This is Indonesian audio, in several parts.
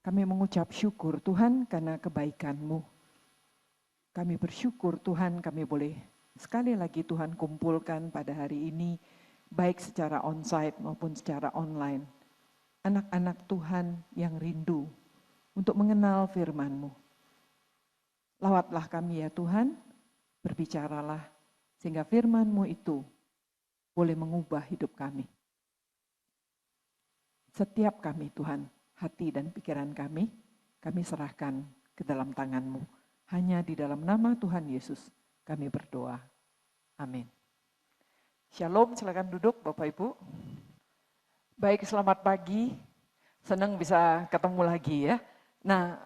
Kami mengucap syukur Tuhan karena kebaikan-Mu. Kami bersyukur Tuhan kami boleh sekali lagi Tuhan kumpulkan pada hari ini, baik secara onsite maupun secara online. Anak-anak Tuhan yang rindu untuk mengenal firman-Mu. Lawatlah kami ya Tuhan, berbicaralah sehingga firman-Mu itu boleh mengubah hidup kami. Setiap kami Tuhan, hati dan pikiran kami serahkan ke dalam tangan-Mu. Hanya di dalam nama Tuhan Yesus kami berdoa. Amin. Shalom, silakan duduk Bapak Ibu. Baik, selamat pagi. Senang bisa ketemu lagi ya. Nah,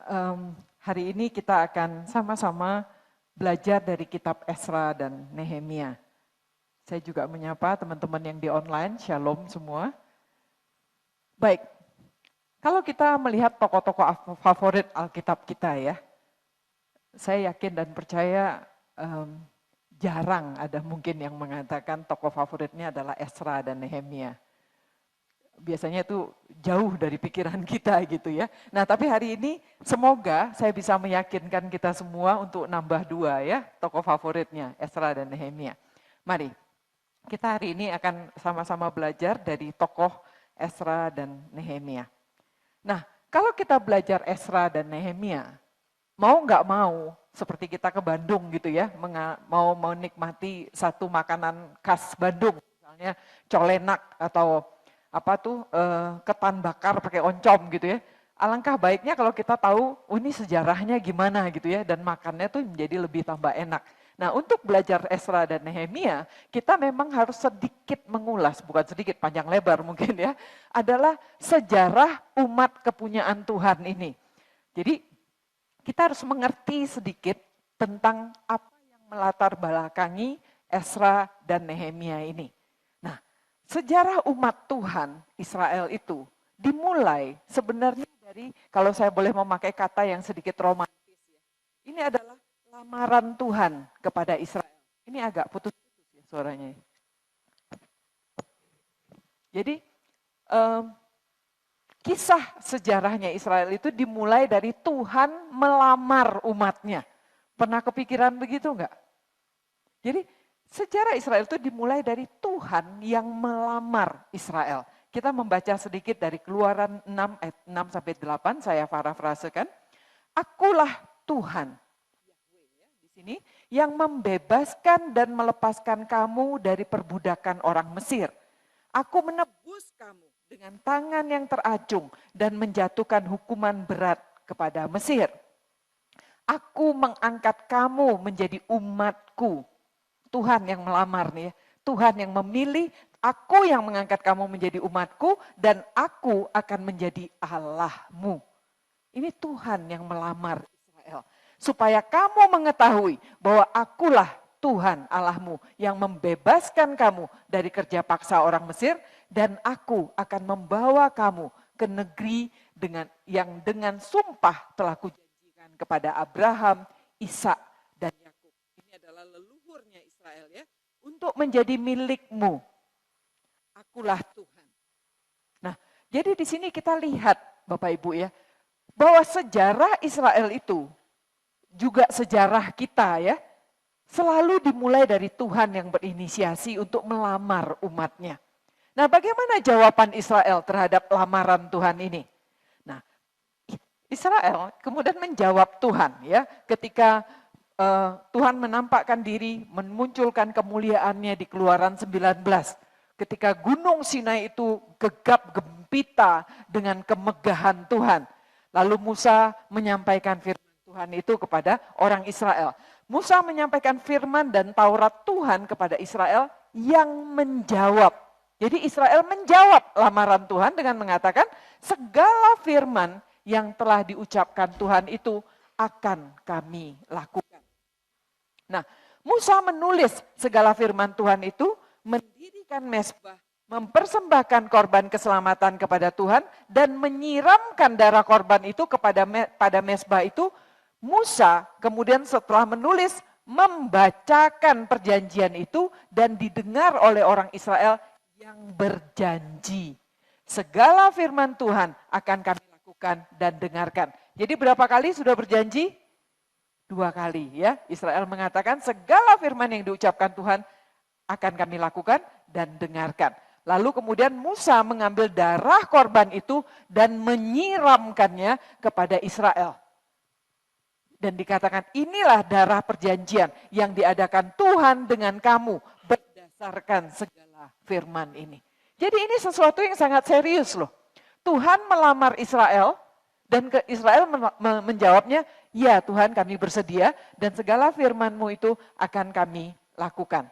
hari ini kita akan sama-sama belajar dari kitab Esra dan Nehemia. Saya juga menyapa teman-teman yang di online, shalom semua. Baik, kalau kita melihat tokoh-tokoh favorit Alkitab kita ya, saya yakin dan percaya jarang ada mungkin yang mengatakan tokoh favoritnya adalah Esra dan Nehemia. Biasanya itu jauh dari pikiran kita gitu ya. Nah tapi hari ini semoga saya bisa meyakinkan kita semua untuk nambah dua ya tokoh favoritnya Esra dan Nehemia. Mari kita hari ini akan sama-sama belajar dari tokoh Esra dan Nehemia. Nah kalau kita belajar Esra dan Nehemia, mau nggak mau seperti kita ke Bandung gitu ya, mau menikmati satu makanan khas Bandung, misalnya colenak atau ketan bakar pakai oncom gitu ya. Alangkah baiknya kalau kita tahu, ini sejarahnya gimana gitu ya, dan makannya tuh menjadi lebih tambah enak. Nah untuk belajar Esra dan Nehemia, kita memang harus sedikit mengulas, bukan sedikit, panjang lebar mungkin ya, adalah sejarah umat kepunyaan Tuhan ini. Jadi kita harus mengerti sedikit tentang apa yang melatar belakangi Esra dan Nehemia ini. Nah, sejarah umat Tuhan Israel itu dimulai sebenarnya dari, kalau saya boleh memakai kata yang sedikit romantis ya. Ini adalah lamaran Tuhan kepada Israel. Ini agak putus-putus ya suaranya. Jadi kisah sejarahnya Israel itu dimulai dari Tuhan melamar umatnya. Pernah kepikiran begitu enggak? Jadi sejarah Israel itu dimulai dari Tuhan yang melamar Israel. Kita membaca sedikit dari Keluaran 6 ayat 6 sampai 8, saya parafrasekan. Akulah Tuhan di sini yang membebaskan dan melepaskan kamu dari perbudakan orang Mesir. Aku menebus kamu dengan tangan yang teracung dan menjatuhkan hukuman berat kepada Mesir. Aku mengangkat kamu menjadi umatku. Tuhan yang melamar nih, Tuhan yang memilih, aku yang mengangkat kamu menjadi umatku dan aku akan menjadi Allahmu. Ini Tuhan yang melamar Israel. Supaya kamu mengetahui bahwa akulah Tuhan Allahmu yang membebaskan kamu dari kerja paksa orang Mesir dan aku akan membawa kamu ke negeri yang dengan sumpah telah kujanjikan kepada Abraham, Ishak dan Yakub. Ini adalah leluhurnya Israel ya, untuk menjadi milikmu. Akulah Tuhan. Nah, jadi di sini kita lihat Bapak Ibu ya, bahwa sejarah Israel itu juga sejarah kita ya, selalu dimulai dari Tuhan yang berinisiasi untuk melamar umatnya. Nah, bagaimana jawaban Israel terhadap lamaran Tuhan ini? Nah, Israel kemudian menjawab Tuhan ya, ketika Tuhan menampakkan diri, memunculkan kemuliaannya di Keluaran 19. Ketika Gunung Sinai itu gegap gempita dengan kemegahan Tuhan. Lalu Musa menyampaikan firman Tuhan itu kepada orang Israel. Musa menyampaikan firman dan Taurat Tuhan kepada Israel yang menjawab. Jadi Israel menjawab lamaran Tuhan dengan mengatakan segala firman yang telah diucapkan Tuhan itu akan kami lakukan. Nah, Musa menulis segala firman Tuhan itu, mendirikan mezbah, mempersembahkan korban keselamatan kepada Tuhan dan menyiramkan darah korban itu pada mezbah itu. Musa kemudian setelah menulis membacakan perjanjian itu dan didengar oleh orang Israel yang berjanji. Segala firman Tuhan akan kami lakukan lakukan dan dengarkan. Jadi berapa kali sudah berjanji? 2 kali ya. Israel mengatakan segala firman yang diucapkan Tuhan akan kami lakukan dan dengarkan. Lalu kemudian Musa mengambil darah korban itu dan menyiramkannya kepada Israel. Dan dikatakan inilah darah perjanjian yang diadakan Tuhan dengan kamu berdasarkan segala firman ini. Jadi ini sesuatu yang sangat serius loh. Tuhan melamar Israel dan Israel menjawabnya, ya Tuhan kami bersedia dan segala firman-Mu itu akan kami lakukan.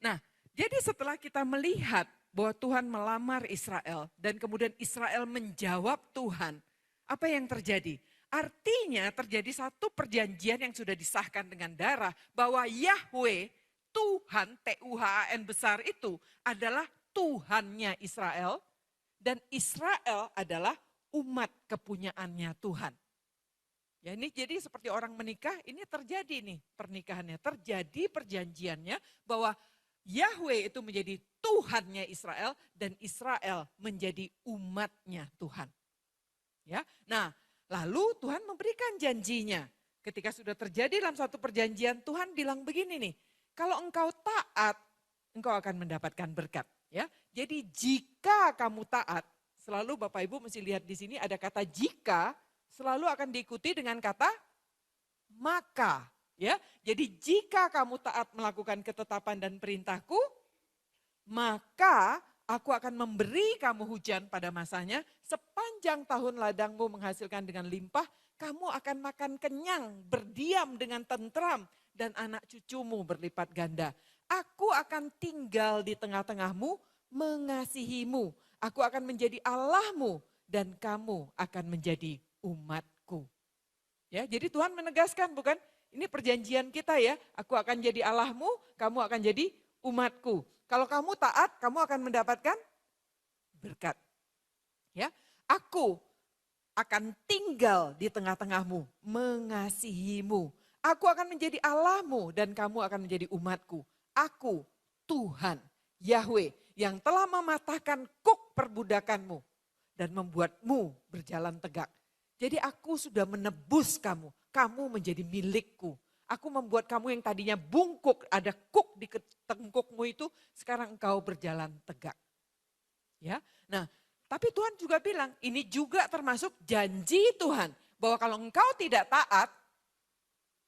Nah, jadi setelah kita melihat bahwa Tuhan melamar Israel dan kemudian Israel menjawab Tuhan, apa yang terjadi? Artinya terjadi satu perjanjian yang sudah disahkan dengan darah bahwa Yahweh, Tuhan, Tuhan besar itu adalah Tuhannya Israel dan Israel adalah umat kepunyaannya Tuhan. Ya ini jadi seperti orang menikah, ini terjadi nih pernikahannya, terjadi perjanjiannya bahwa Yahweh itu menjadi Tuhannya Israel dan Israel menjadi umatnya Tuhan. Ya, nah lalu Tuhan memberikan janjinya. Ketika sudah terjadi dalam satu perjanjian, Tuhan bilang begini nih, kalau engkau taat, engkau akan mendapatkan berkat. Ya, jadi jika kamu taat, selalu Bapak Ibu mesti lihat di sini ada kata jika, selalu akan diikuti dengan kata maka. Ya, jadi jika kamu taat melakukan ketetapan dan perintahku, maka aku akan memberi kamu hujan pada masanya, sepanjang tahun ladangmu menghasilkan dengan limpah, kamu akan makan kenyang, berdiam dengan tentram, dan anak cucumu berlipat ganda. Aku akan tinggal di tengah-tengahmu, mengasihimu. Aku akan menjadi Allahmu, dan kamu akan menjadi umatku. Ya, jadi Tuhan menegaskan bukan? Ini perjanjian kita ya, aku akan jadi Allahmu, kamu akan jadi umatku. Kalau kamu taat, kamu akan mendapatkan berkat. Ya, aku akan tinggal di tengah-tengahmu, mengasihimu. Aku akan menjadi Allahmu dan kamu akan menjadi umatku. Aku Tuhan, Yahweh, yang telah mematahkan kuk perbudakanmu dan membuatmu berjalan tegak. Jadi aku sudah menebus kamu, kamu menjadi milikku. Aku membuat kamu yang tadinya bungkuk, ada kuk di tengkukmu itu, sekarang engkau berjalan tegak. Ya, nah, tapi Tuhan juga bilang, ini juga termasuk janji Tuhan, bahwa kalau engkau tidak taat,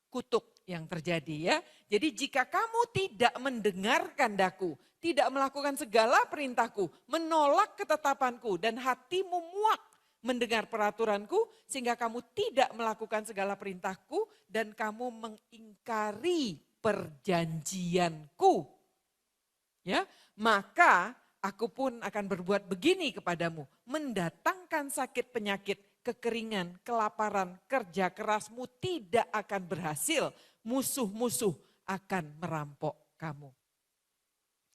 kutuk yang terjadi ya. Jadi jika kamu tidak mendengarkan daku, tidak melakukan segala perintahku, menolak ketetapanku, dan hatimu muak mendengar peraturanku, sehingga kamu tidak melakukan segala perintahku, dan kamu mengingkari perjanjianku. Ya, maka aku pun akan berbuat begini kepadamu, mendatangkan sakit penyakit, kekeringan, kelaparan, kerja kerasmu tidak akan berhasil, musuh-musuh akan merampok kamu.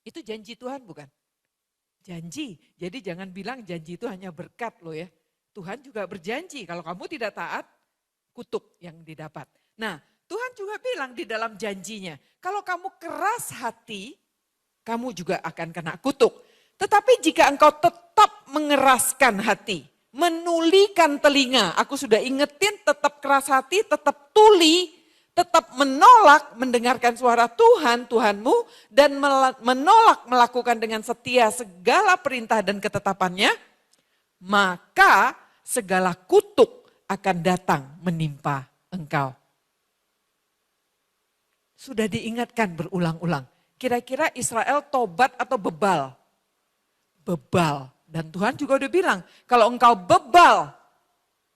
Itu janji Tuhan bukan? Janji, jadi jangan bilang janji itu hanya berkat loh ya. Tuhan juga berjanji kalau kamu tidak taat, kutuk yang didapat. Nah, Tuhan juga bilang di dalam janjinya, kalau kamu keras hati, kamu juga akan kena kutuk. Tetapi jika engkau tetap mengeraskan hati, menulikan telinga, aku sudah ingetin tetap keras hati, tetap tuli, tetap menolak mendengarkan suara Tuhan, Tuhanmu, dan menolak melakukan dengan setia segala perintah dan ketetapannya, maka segala kutuk akan datang menimpa engkau. Sudah diingatkan berulang-ulang. Kira-kira Israel tobat atau bebal? Bebal. Dan Tuhan juga udah bilang, kalau engkau bebal,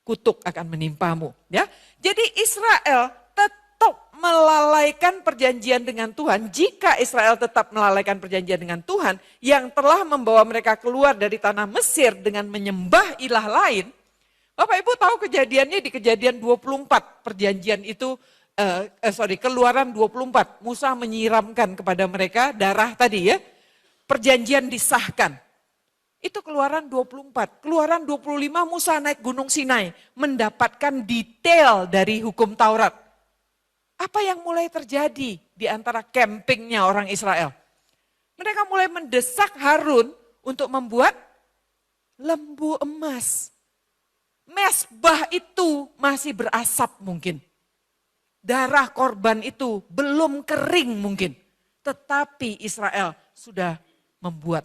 kutuk akan menimpamu. Ya, jadi Israel tetap melalaikan perjanjian dengan Tuhan. Jika Israel tetap melalaikan perjanjian dengan Tuhan, yang telah membawa mereka keluar dari tanah Mesir dengan menyembah ilah lain. Bapak Ibu tahu kejadiannya di Kejadian 24, perjanjian itu, Keluaran 24, Musa menyiramkan kepada mereka darah tadi ya, perjanjian disahkan. Itu Keluaran 24, Keluaran 25 Musa naik Gunung Sinai, mendapatkan detail dari hukum Taurat. Apa yang mulai terjadi di antara campingnya orang Israel? Mereka mulai mendesak Harun untuk membuat lembu emas. Mezbah itu masih berasap mungkin. Darah korban itu belum kering mungkin. Tetapi Israel sudah membuat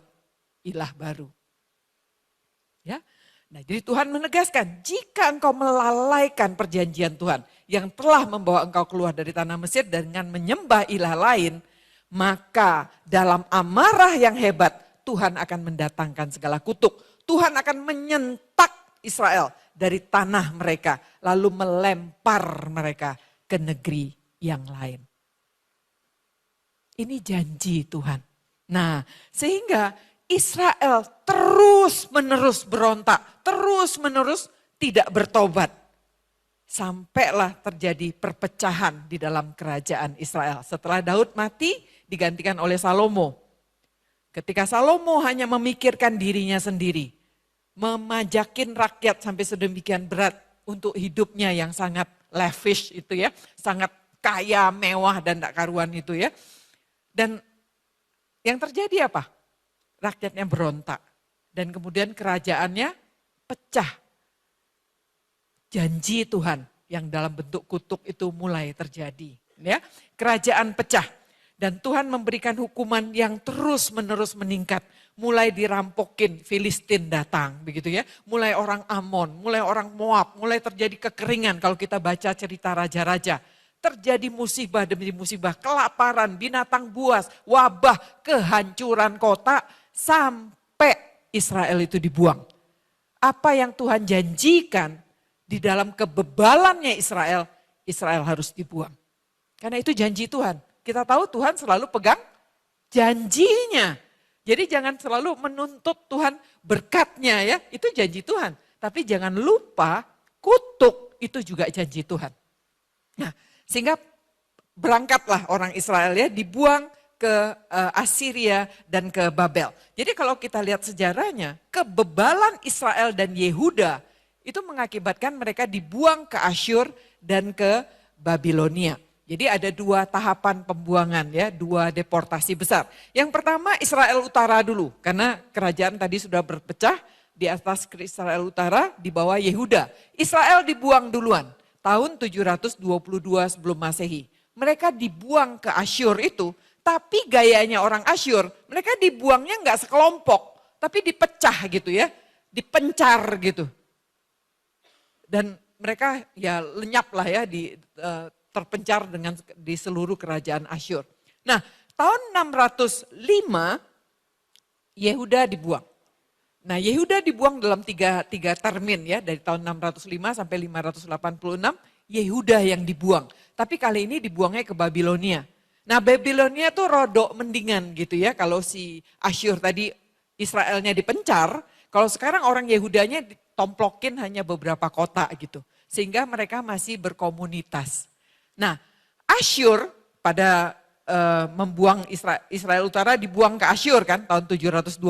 ilah baru. Ya. Nah, jadi Tuhan menegaskan, jika engkau melalaikan perjanjian Tuhan yang telah membawa engkau keluar dari tanah Mesir dengan menyembah ilah lain, maka dalam amarah yang hebat Tuhan akan mendatangkan segala kutuk. Tuhan akan menyentak Israel dari tanah mereka, lalu melempar mereka ke negeri yang lain. Ini janji Tuhan. Nah, sehingga Israel terus-menerus berontak, terus-menerus tidak bertobat. Sampailah terjadi perpecahan di dalam kerajaan Israel. Setelah Daud mati, digantikan oleh Salomo. Ketika Salomo hanya memikirkan dirinya sendiri, memajakin rakyat sampai sedemikian berat untuk hidupnya yang sangat lavish itu ya, sangat kaya, mewah dan tak karuan itu ya. Dan yang terjadi apa? Rakyatnya berontak dan kemudian kerajaannya pecah. Janji Tuhan yang dalam bentuk kutuk itu mulai terjadi, ya. Kerajaan pecah dan Tuhan memberikan hukuman yang terus-menerus meningkat. Mulai dirampokin, Filistin datang begitu ya. Mulai orang Amon, mulai orang Moab, mulai terjadi kekeringan kalau kita baca cerita raja-raja. Terjadi musibah demi musibah, kelaparan, binatang buas, wabah, kehancuran kota, sampai Israel itu dibuang. Apa yang Tuhan janjikan di dalam kebebalannya Israel, Israel harus dibuang. Karena itu janji Tuhan. Kita tahu Tuhan selalu pegang janjinya. Jadi jangan selalu menuntut Tuhan berkatnya ya, itu janji Tuhan. Tapi jangan lupa kutuk itu juga janji Tuhan. Nah, sehingga berangkatlah orang Israel ya, dibuang ke Assyria dan ke Babel. Jadi kalau kita lihat sejarahnya, kebebalan Israel dan Yehuda itu mengakibatkan mereka dibuang ke Asyur dan ke Babilonia. Jadi ada dua tahapan pembuangan ya, dua deportasi besar. Yang pertama Israel Utara dulu, karena kerajaan tadi sudah berpecah, di atas Israel Utara di bawah Yehuda. Israel dibuang duluan, tahun 722 sebelum Masehi. Mereka dibuang ke Asyur itu, tapi gayanya orang Asyur, mereka dibuangnya enggak sekelompok, tapi dipecah gitu ya, dipencar gitu. Dan mereka ya lenyap lah ya, terpencar di seluruh kerajaan Asyur. Nah, tahun 605 Yehuda dibuang. Nah, Yehuda dibuang dalam tiga termin ya, dari tahun 605 sampai 586, Yehuda yang dibuang. Tapi kali ini dibuangnya ke Babilonia. Nah, Babilonia tuh rodok mendingan gitu ya, kalau si Asyur tadi Israelnya dipencar, kalau sekarang orang Yehudanya ditomplokin hanya beberapa kota gitu. Sehingga mereka masih berkomunitas. Nah, Asyur pada membuang Israel Utara dibuang ke Asyur kan tahun 722.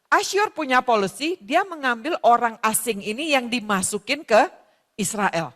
Asyur punya policy, dia mengambil orang asing ini yang dimasukin ke Israel.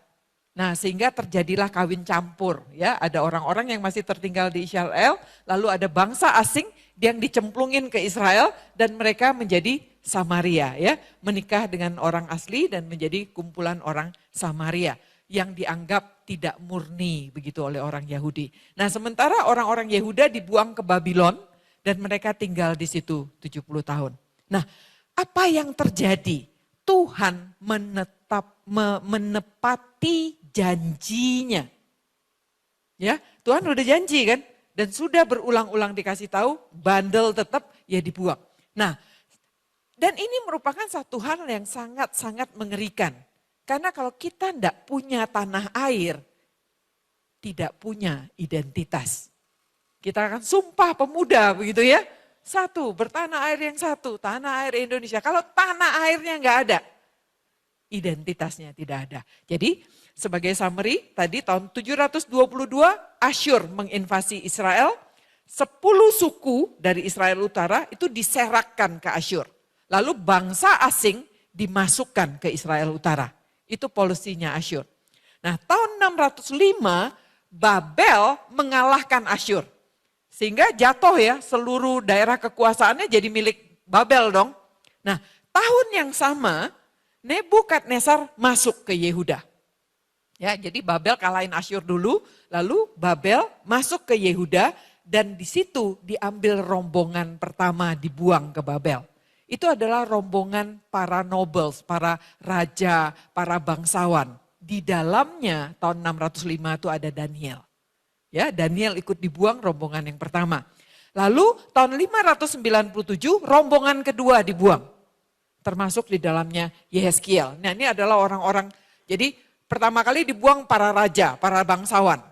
Nah, sehingga terjadilah kawin campur ya, ada orang-orang yang masih tertinggal di Israel, lalu ada bangsa asing yang dicemplungin ke Israel dan mereka menjadi Samaria ya, menikah dengan orang asli dan menjadi kumpulan orang Samaria yang dianggap tidak murni begitu oleh orang Yahudi. Nah, sementara orang-orang Yehuda dibuang ke Babylon dan mereka tinggal di situ 70 tahun. Nah, apa yang terjadi? Tuhan menepati janjinya. Ya, Tuhan udah janji kan? Dan sudah berulang-ulang dikasih tahu, bandel tetap ya dibuang. Nah, dan ini merupakan satu hal yang sangat-sangat mengerikan. Karena kalau kita tidak punya tanah air, tidak punya identitas. Kita akan sumpah pemuda begitu ya. Satu, bertanah air yang satu, tanah air Indonesia. Kalau tanah airnya nggak ada, identitasnya tidak ada. Jadi sebagai summary, tadi tahun 722 Asyur menginvasi Israel. 10 suku dari Israel Utara itu diserakkan ke Asyur. Lalu bangsa asing dimasukkan ke Israel Utara. Itu polisinya Asyur. Nah, tahun 605 Babel mengalahkan Asyur. Sehingga jatuh ya, seluruh daerah kekuasaannya jadi milik Babel dong. Nah, tahun yang sama Nebukadnezar masuk ke Yehuda. Ya, jadi Babel kalahin Asyur dulu, lalu Babel masuk ke Yehuda dan di situ diambil rombongan pertama dibuang ke Babel. Itu adalah rombongan para nobles, para raja, para bangsawan. Di dalamnya tahun 605 itu ada Daniel. Ya, Daniel ikut dibuang rombongan yang pertama. Lalu tahun 597 rombongan kedua dibuang. Termasuk di dalamnya Yehezkiel. Nah, ini adalah orang-orang, jadi pertama kali dibuang para raja, para bangsawan.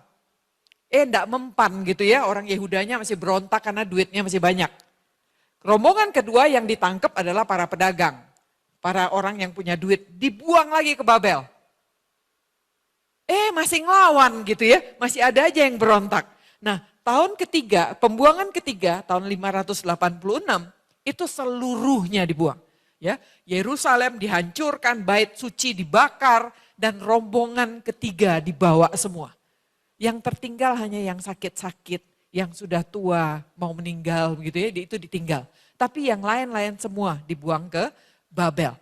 Enggak mempan gitu ya, orang Yehudanya masih berontak karena duitnya masih banyak. Rombongan kedua yang ditangkap adalah para pedagang. Para orang yang punya duit, dibuang lagi ke Babel. Masih ngelawan gitu ya, masih ada aja yang berontak. Nah, tahun ketiga, pembuangan ketiga, tahun 586, itu seluruhnya dibuang. Ya, Yerusalem dihancurkan, bait suci dibakar, dan rombongan ketiga dibawa semua. Yang tertinggal hanya yang sakit-sakit, yang sudah tua, mau meninggal begitu ya, itu ditinggal. Tapi yang lain-lain semua dibuang ke Babel.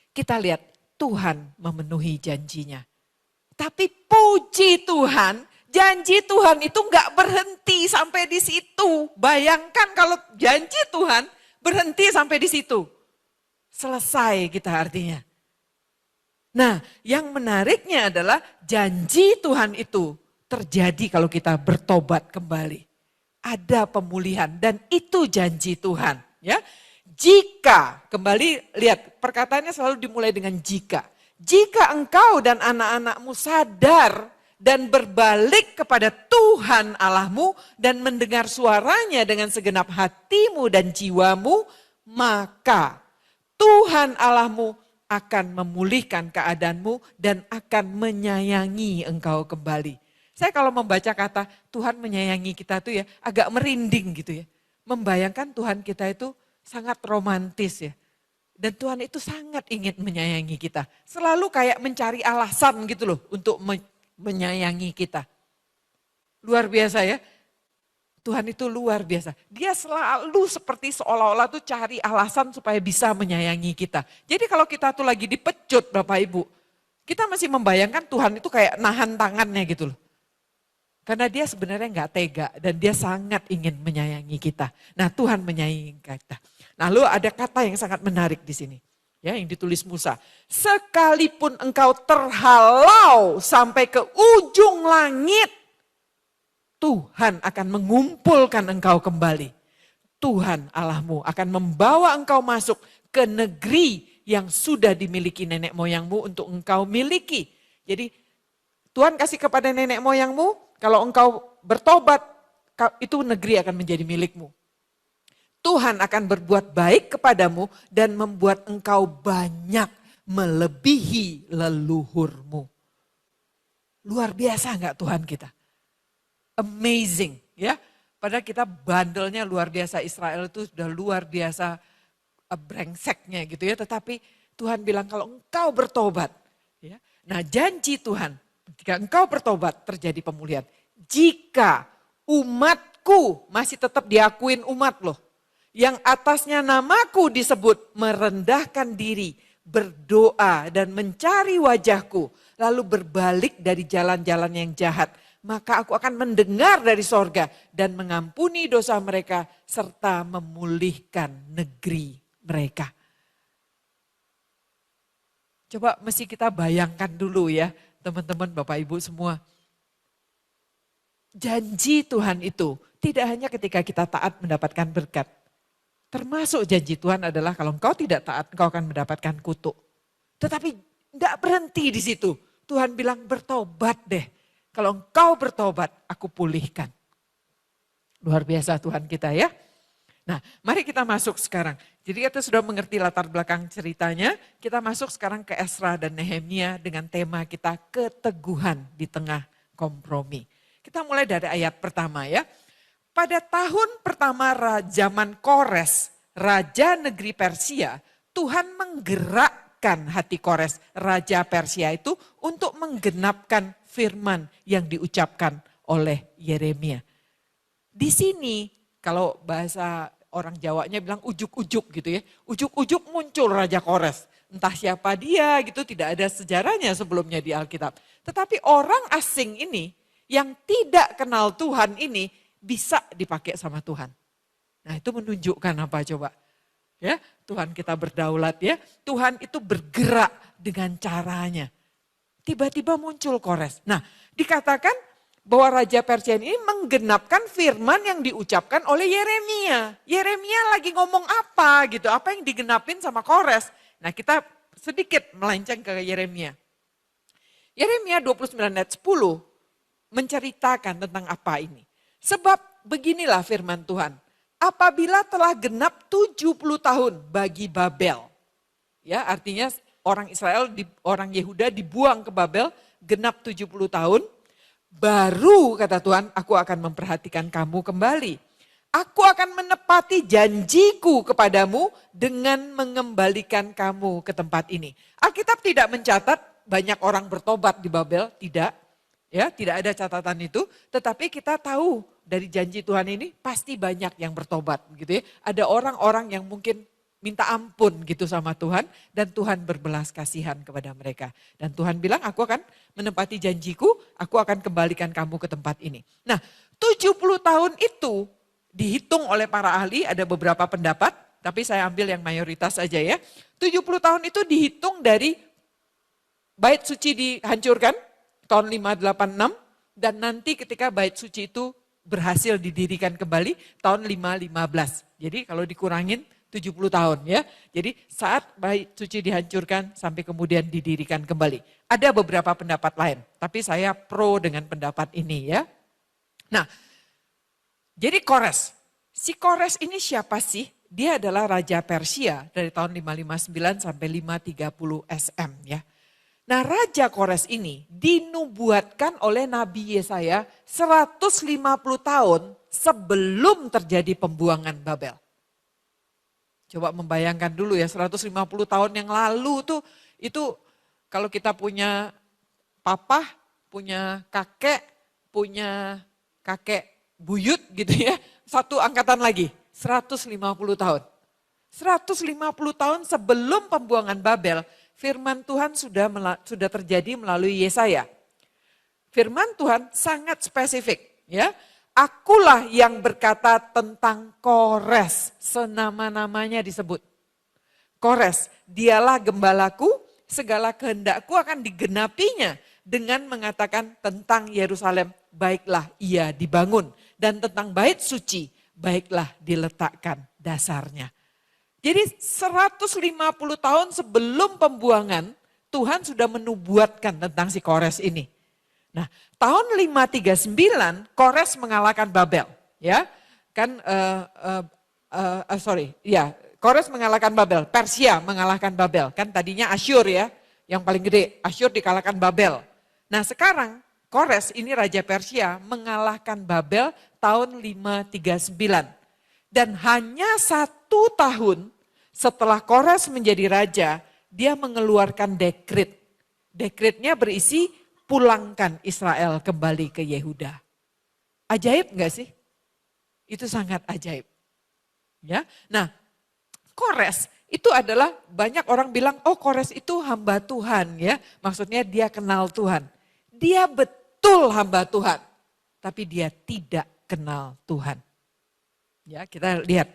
Kita lihat Tuhan memenuhi janjinya. Tapi puji Tuhan, janji Tuhan itu enggak berhenti sampai di situ. Bayangkan kalau janji Tuhan berhenti sampai di situ. Selesai kita artinya. Nah, yang menariknya adalah janji Tuhan itu terjadi kalau kita bertobat kembali. Ada pemulihan dan itu janji Tuhan. Ya, jika, kembali lihat perkataannya selalu dimulai dengan jika. Jika engkau dan anak-anakmu sadar dan berbalik kepada Tuhan Allahmu dan mendengar suaranya dengan segenap hatimu dan jiwamu, maka Tuhan Allahmu akan memulihkan keadaanmu dan akan menyayangi engkau kembali. Saya kalau membaca kata Tuhan menyayangi kita tuh ya agak merinding gitu ya. Membayangkan Tuhan kita itu sangat romantis ya. Dan Tuhan itu sangat ingin menyayangi kita. Selalu kayak mencari alasan gitu loh untuk menyayangi kita. Luar biasa ya. Tuhan itu luar biasa. Dia selalu seperti seolah-olah tuh cari alasan supaya bisa menyayangi kita. Jadi kalau kita tuh lagi dipecut Bapak Ibu, kita masih membayangkan Tuhan itu kayak nahan tangannya gitu loh. Karena dia sebenarnya nggak tega dan dia sangat ingin menyayangi kita. Nah, Tuhan menyayangi kita. Lalu ada kata yang sangat menarik di sini. Ya, yang ditulis Musa. Sekalipun engkau terhalau sampai ke ujung langit, Tuhan akan mengumpulkan engkau kembali. Tuhan Allahmu akan membawa engkau masuk ke negeri yang sudah dimiliki nenek moyangmu untuk engkau miliki. Jadi Tuhan kasih kepada nenek moyangmu, kalau engkau bertobat, itu negeri akan menjadi milikmu. Tuhan akan berbuat baik kepadamu dan membuat engkau banyak melebihi leluhurmu. Luar biasa enggak Tuhan kita? Amazing ya. Padahal kita bandelnya luar biasa, Israel itu sudah luar biasa brengseknya gitu ya. Tetapi Tuhan bilang kalau engkau bertobat. Ya. Nah janji Tuhan, jika engkau bertobat terjadi pemulihan. Jika umatku masih tetap diakuin umat loh. Yang atasnya namaku disebut merendahkan diri, berdoa dan mencari wajahku. Lalu berbalik dari jalan-jalan yang jahat. Maka aku akan mendengar dari sorga dan mengampuni dosa mereka serta memulihkan negeri mereka. Coba mesti kita bayangkan dulu ya teman-teman Bapak Ibu semua. Janji Tuhan itu tidak hanya ketika kita taat mendapatkan berkat. Termasuk janji Tuhan adalah kalau engkau tidak taat engkau akan mendapatkan kutuk. Tetapi tidak berhenti di situ. Tuhan bilang bertobat deh. Kalau engkau bertobat aku pulihkan. Luar biasa Tuhan kita ya. Nah mari kita masuk sekarang. Jadi kita sudah mengerti latar belakang ceritanya. Kita masuk sekarang ke Ezra dan Nehemia dengan tema kita keteguhan di tengah kompromi. Kita mulai dari ayat pertama ya. Pada tahun pertama zaman Kores, raja negeri Persia, Tuhan menggerakkan hati Kores, raja Persia itu untuk menggenapkan firman yang diucapkan oleh Yeremia. Di sini kalau bahasa orang Jawanya bilang ujuk-ujuk gitu ya. Ujuk-ujuk muncul Raja Kores. entah siapa dia gitu, tidak ada sejarahnya sebelumnya di Alkitab. Tetapi orang asing ini yang tidak kenal Tuhan ini bisa dipakai sama Tuhan. Nah itu menunjukkan apa coba? Ya, Tuhan kita berdaulat ya. Tuhan itu bergerak dengan caranya. Tiba-tiba muncul Kores. Nah, dikatakan bahwa Raja Persia ini menggenapkan firman yang diucapkan oleh Yeremia. Yeremia lagi ngomong apa gitu, apa yang digenapin sama Kores. Nah, kita sedikit melenceng ke Yeremia. Yeremia 29 ayat 10 menceritakan tentang apa ini. Sebab beginilah firman Tuhan. Apabila telah genap 70 tahun bagi Babel. Ya, artinya orang Israel, orang Yehuda dibuang ke Babel, genap 70 tahun. Baru kata Tuhan, aku akan memperhatikan kamu kembali. Aku akan menepati janjiku kepadamu dengan mengembalikan kamu ke tempat ini. Alkitab tidak mencatat banyak orang bertobat di Babel, tidak. Ya, tidak ada catatan itu, tetapi kita tahu dari janji Tuhan ini pasti banyak yang bertobat gitu ya. Ada orang-orang yang mungkin minta ampun gitu sama Tuhan dan Tuhan berbelas kasihan kepada mereka. Dan Tuhan bilang, aku akan menepati janjiku, aku akan kembalikan kamu ke tempat ini. Nah, 70 tahun itu dihitung oleh para ahli, ada beberapa pendapat, tapi saya ambil yang mayoritas aja ya. 70 tahun itu dihitung dari bait suci dihancurkan, tahun 586, dan nanti ketika bait suci itu berhasil didirikan kembali tahun 515. Jadi kalau dikurangin 70 tahun ya. Jadi saat bait suci dihancurkan sampai kemudian didirikan kembali. Ada beberapa pendapat lain, tapi saya pro dengan pendapat ini ya. Nah, jadi Kores. Si Kores ini siapa sih? Dia adalah Raja Persia dari tahun 559 sampai 530 SM ya. Nah Raja Kores ini dinubuatkan oleh Nabi Yesaya 150 tahun sebelum terjadi pembuangan Babel. Coba membayangkan dulu ya 150 tahun yang lalu tuh itu kalau kita punya papa, punya kakek buyut gitu ya. Satu angkatan lagi 150 tahun. 150 tahun sebelum pembuangan Babel. Firman Tuhan sudah terjadi melalui Yesaya. Firman Tuhan sangat spesifik ya. Akulah yang berkata tentang Kores, senama-namanya disebut. Kores, dialah gembalaku, segala kehendakku akan digenapinya dengan mengatakan tentang Yerusalem, baiklah ia dibangun. Dan tentang bait suci, baiklah diletakkan dasarnya. Jadi 150 tahun sebelum pembuangan, Tuhan sudah menubuatkan tentang si Kores ini. Nah, tahun 539 Kores mengalahkan Babel, ya. Kores mengalahkan Babel, Persia mengalahkan Babel. Kan tadinya Asyur ya, yang paling gede. Asyur dikalahkan Babel. Nah, sekarang Kores ini Raja Persia mengalahkan Babel tahun 539. Dan hanya 1 tahun setelah Kores menjadi raja, dia mengeluarkan dekret. Dekretnya berisi pulangkan Israel kembali ke Yehuda. Ajaib enggak sih? Itu sangat ajaib. Ya. Nah, Kores itu adalah banyak orang bilang, oh Kores itu hamba Tuhan ya. Maksudnya dia kenal Tuhan. Dia betul hamba Tuhan, tapi dia tidak kenal Tuhan. Ya, kita lihat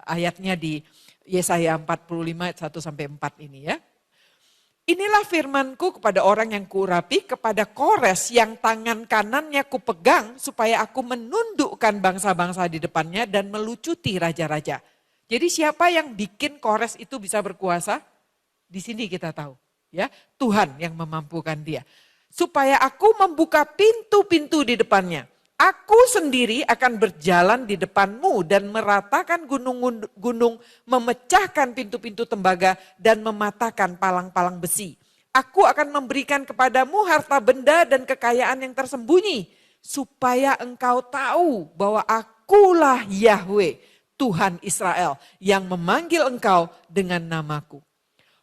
ayatnya di Yesaya 45 ayat 1 sampai 4 ini ya. Inilah firmanku kepada orang yang kuurapi, kepada Kores yang tangan kanannya kupegang supaya aku menundukkan bangsa-bangsa di depannya dan melucuti raja-raja. Jadi siapa yang bikin Kores itu bisa berkuasa? Di sini kita tahu ya, Tuhan yang memampukan dia. Supaya aku membuka pintu-pintu di depannya. Aku sendiri akan berjalan di depanmu dan meratakan gunung-gunung, memecahkan pintu-pintu tembaga dan mematahkan palang-palang besi. Aku akan memberikan kepadamu harta benda dan kekayaan yang tersembunyi, supaya engkau tahu bahwa akulah Yahweh, Tuhan Israel, yang memanggil engkau dengan namaku.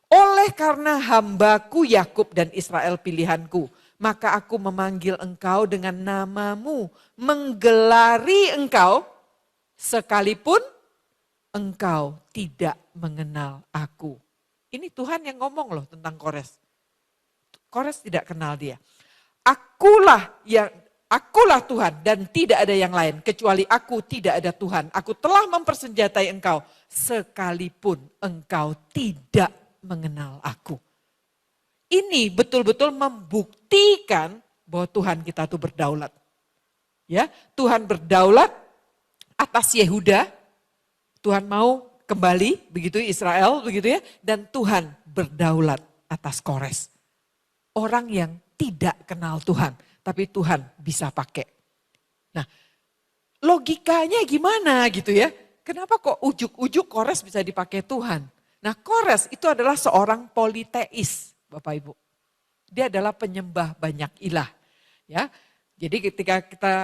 Oleh karena hambaku Yakub dan Israel pilihanku, maka aku memanggil engkau dengan namamu, menggelari engkau sekalipun engkau tidak mengenal aku. Ini Tuhan yang ngomong loh tentang Kores. Kores tidak kenal dia. Akulah Tuhan dan tidak ada yang lain. Kecuali aku tidak ada Tuhan. Aku telah mempersenjatai engkau. Sekalipun engkau tidak mengenal aku. Ini betul-betul membuktikan bahwa Tuhan kita tuh berdaulat. Ya, Tuhan berdaulat atas Yehuda. Tuhan mau kembali, begitu Israel, begitu ya. Dan Tuhan berdaulat atas Kores. Orang yang tidak kenal Tuhan, tapi Tuhan bisa pakai. Nah, logikanya gimana gitu ya? Kenapa kok ujuk-ujuk Kores bisa dipakai Tuhan? Nah, Kores itu adalah seorang politeis, Bapak Ibu. Dia adalah penyembah banyak ilah. Ya, jadi ketika kita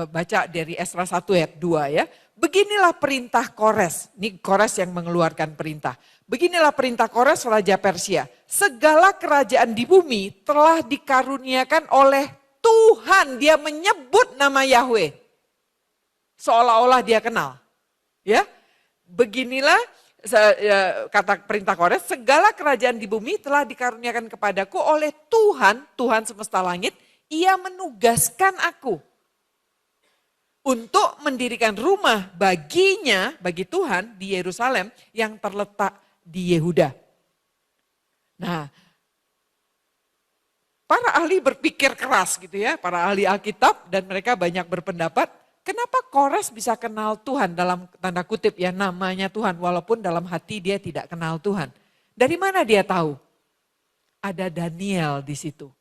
baca dari Esra 1 ayat 2 ya. Beginilah perintah Kores. Ini Kores yang mengeluarkan perintah. Beginilah perintah Kores Raja Persia. Segala kerajaan di bumi telah dikaruniakan oleh Tuhan. Dia menyebut nama Yahweh. Seolah-olah dia kenal. Ya, beginilah kata perintah Kores. Segala kerajaan di bumi telah dikaruniakan kepadaku oleh Tuhan. Tuhan semesta langit. Ia menugaskan aku untuk mendirikan rumah baginya, bagi Tuhan di Yerusalem yang terletak di Yehuda. Nah, para ahli berpikir keras gitu ya, para ahli Alkitab dan mereka banyak berpendapat, kenapa Kores bisa kenal Tuhan dalam tanda kutip ya namanya Tuhan, walaupun dalam hati dia tidak kenal Tuhan. Dari mana dia tahu? Ada Daniel di situ.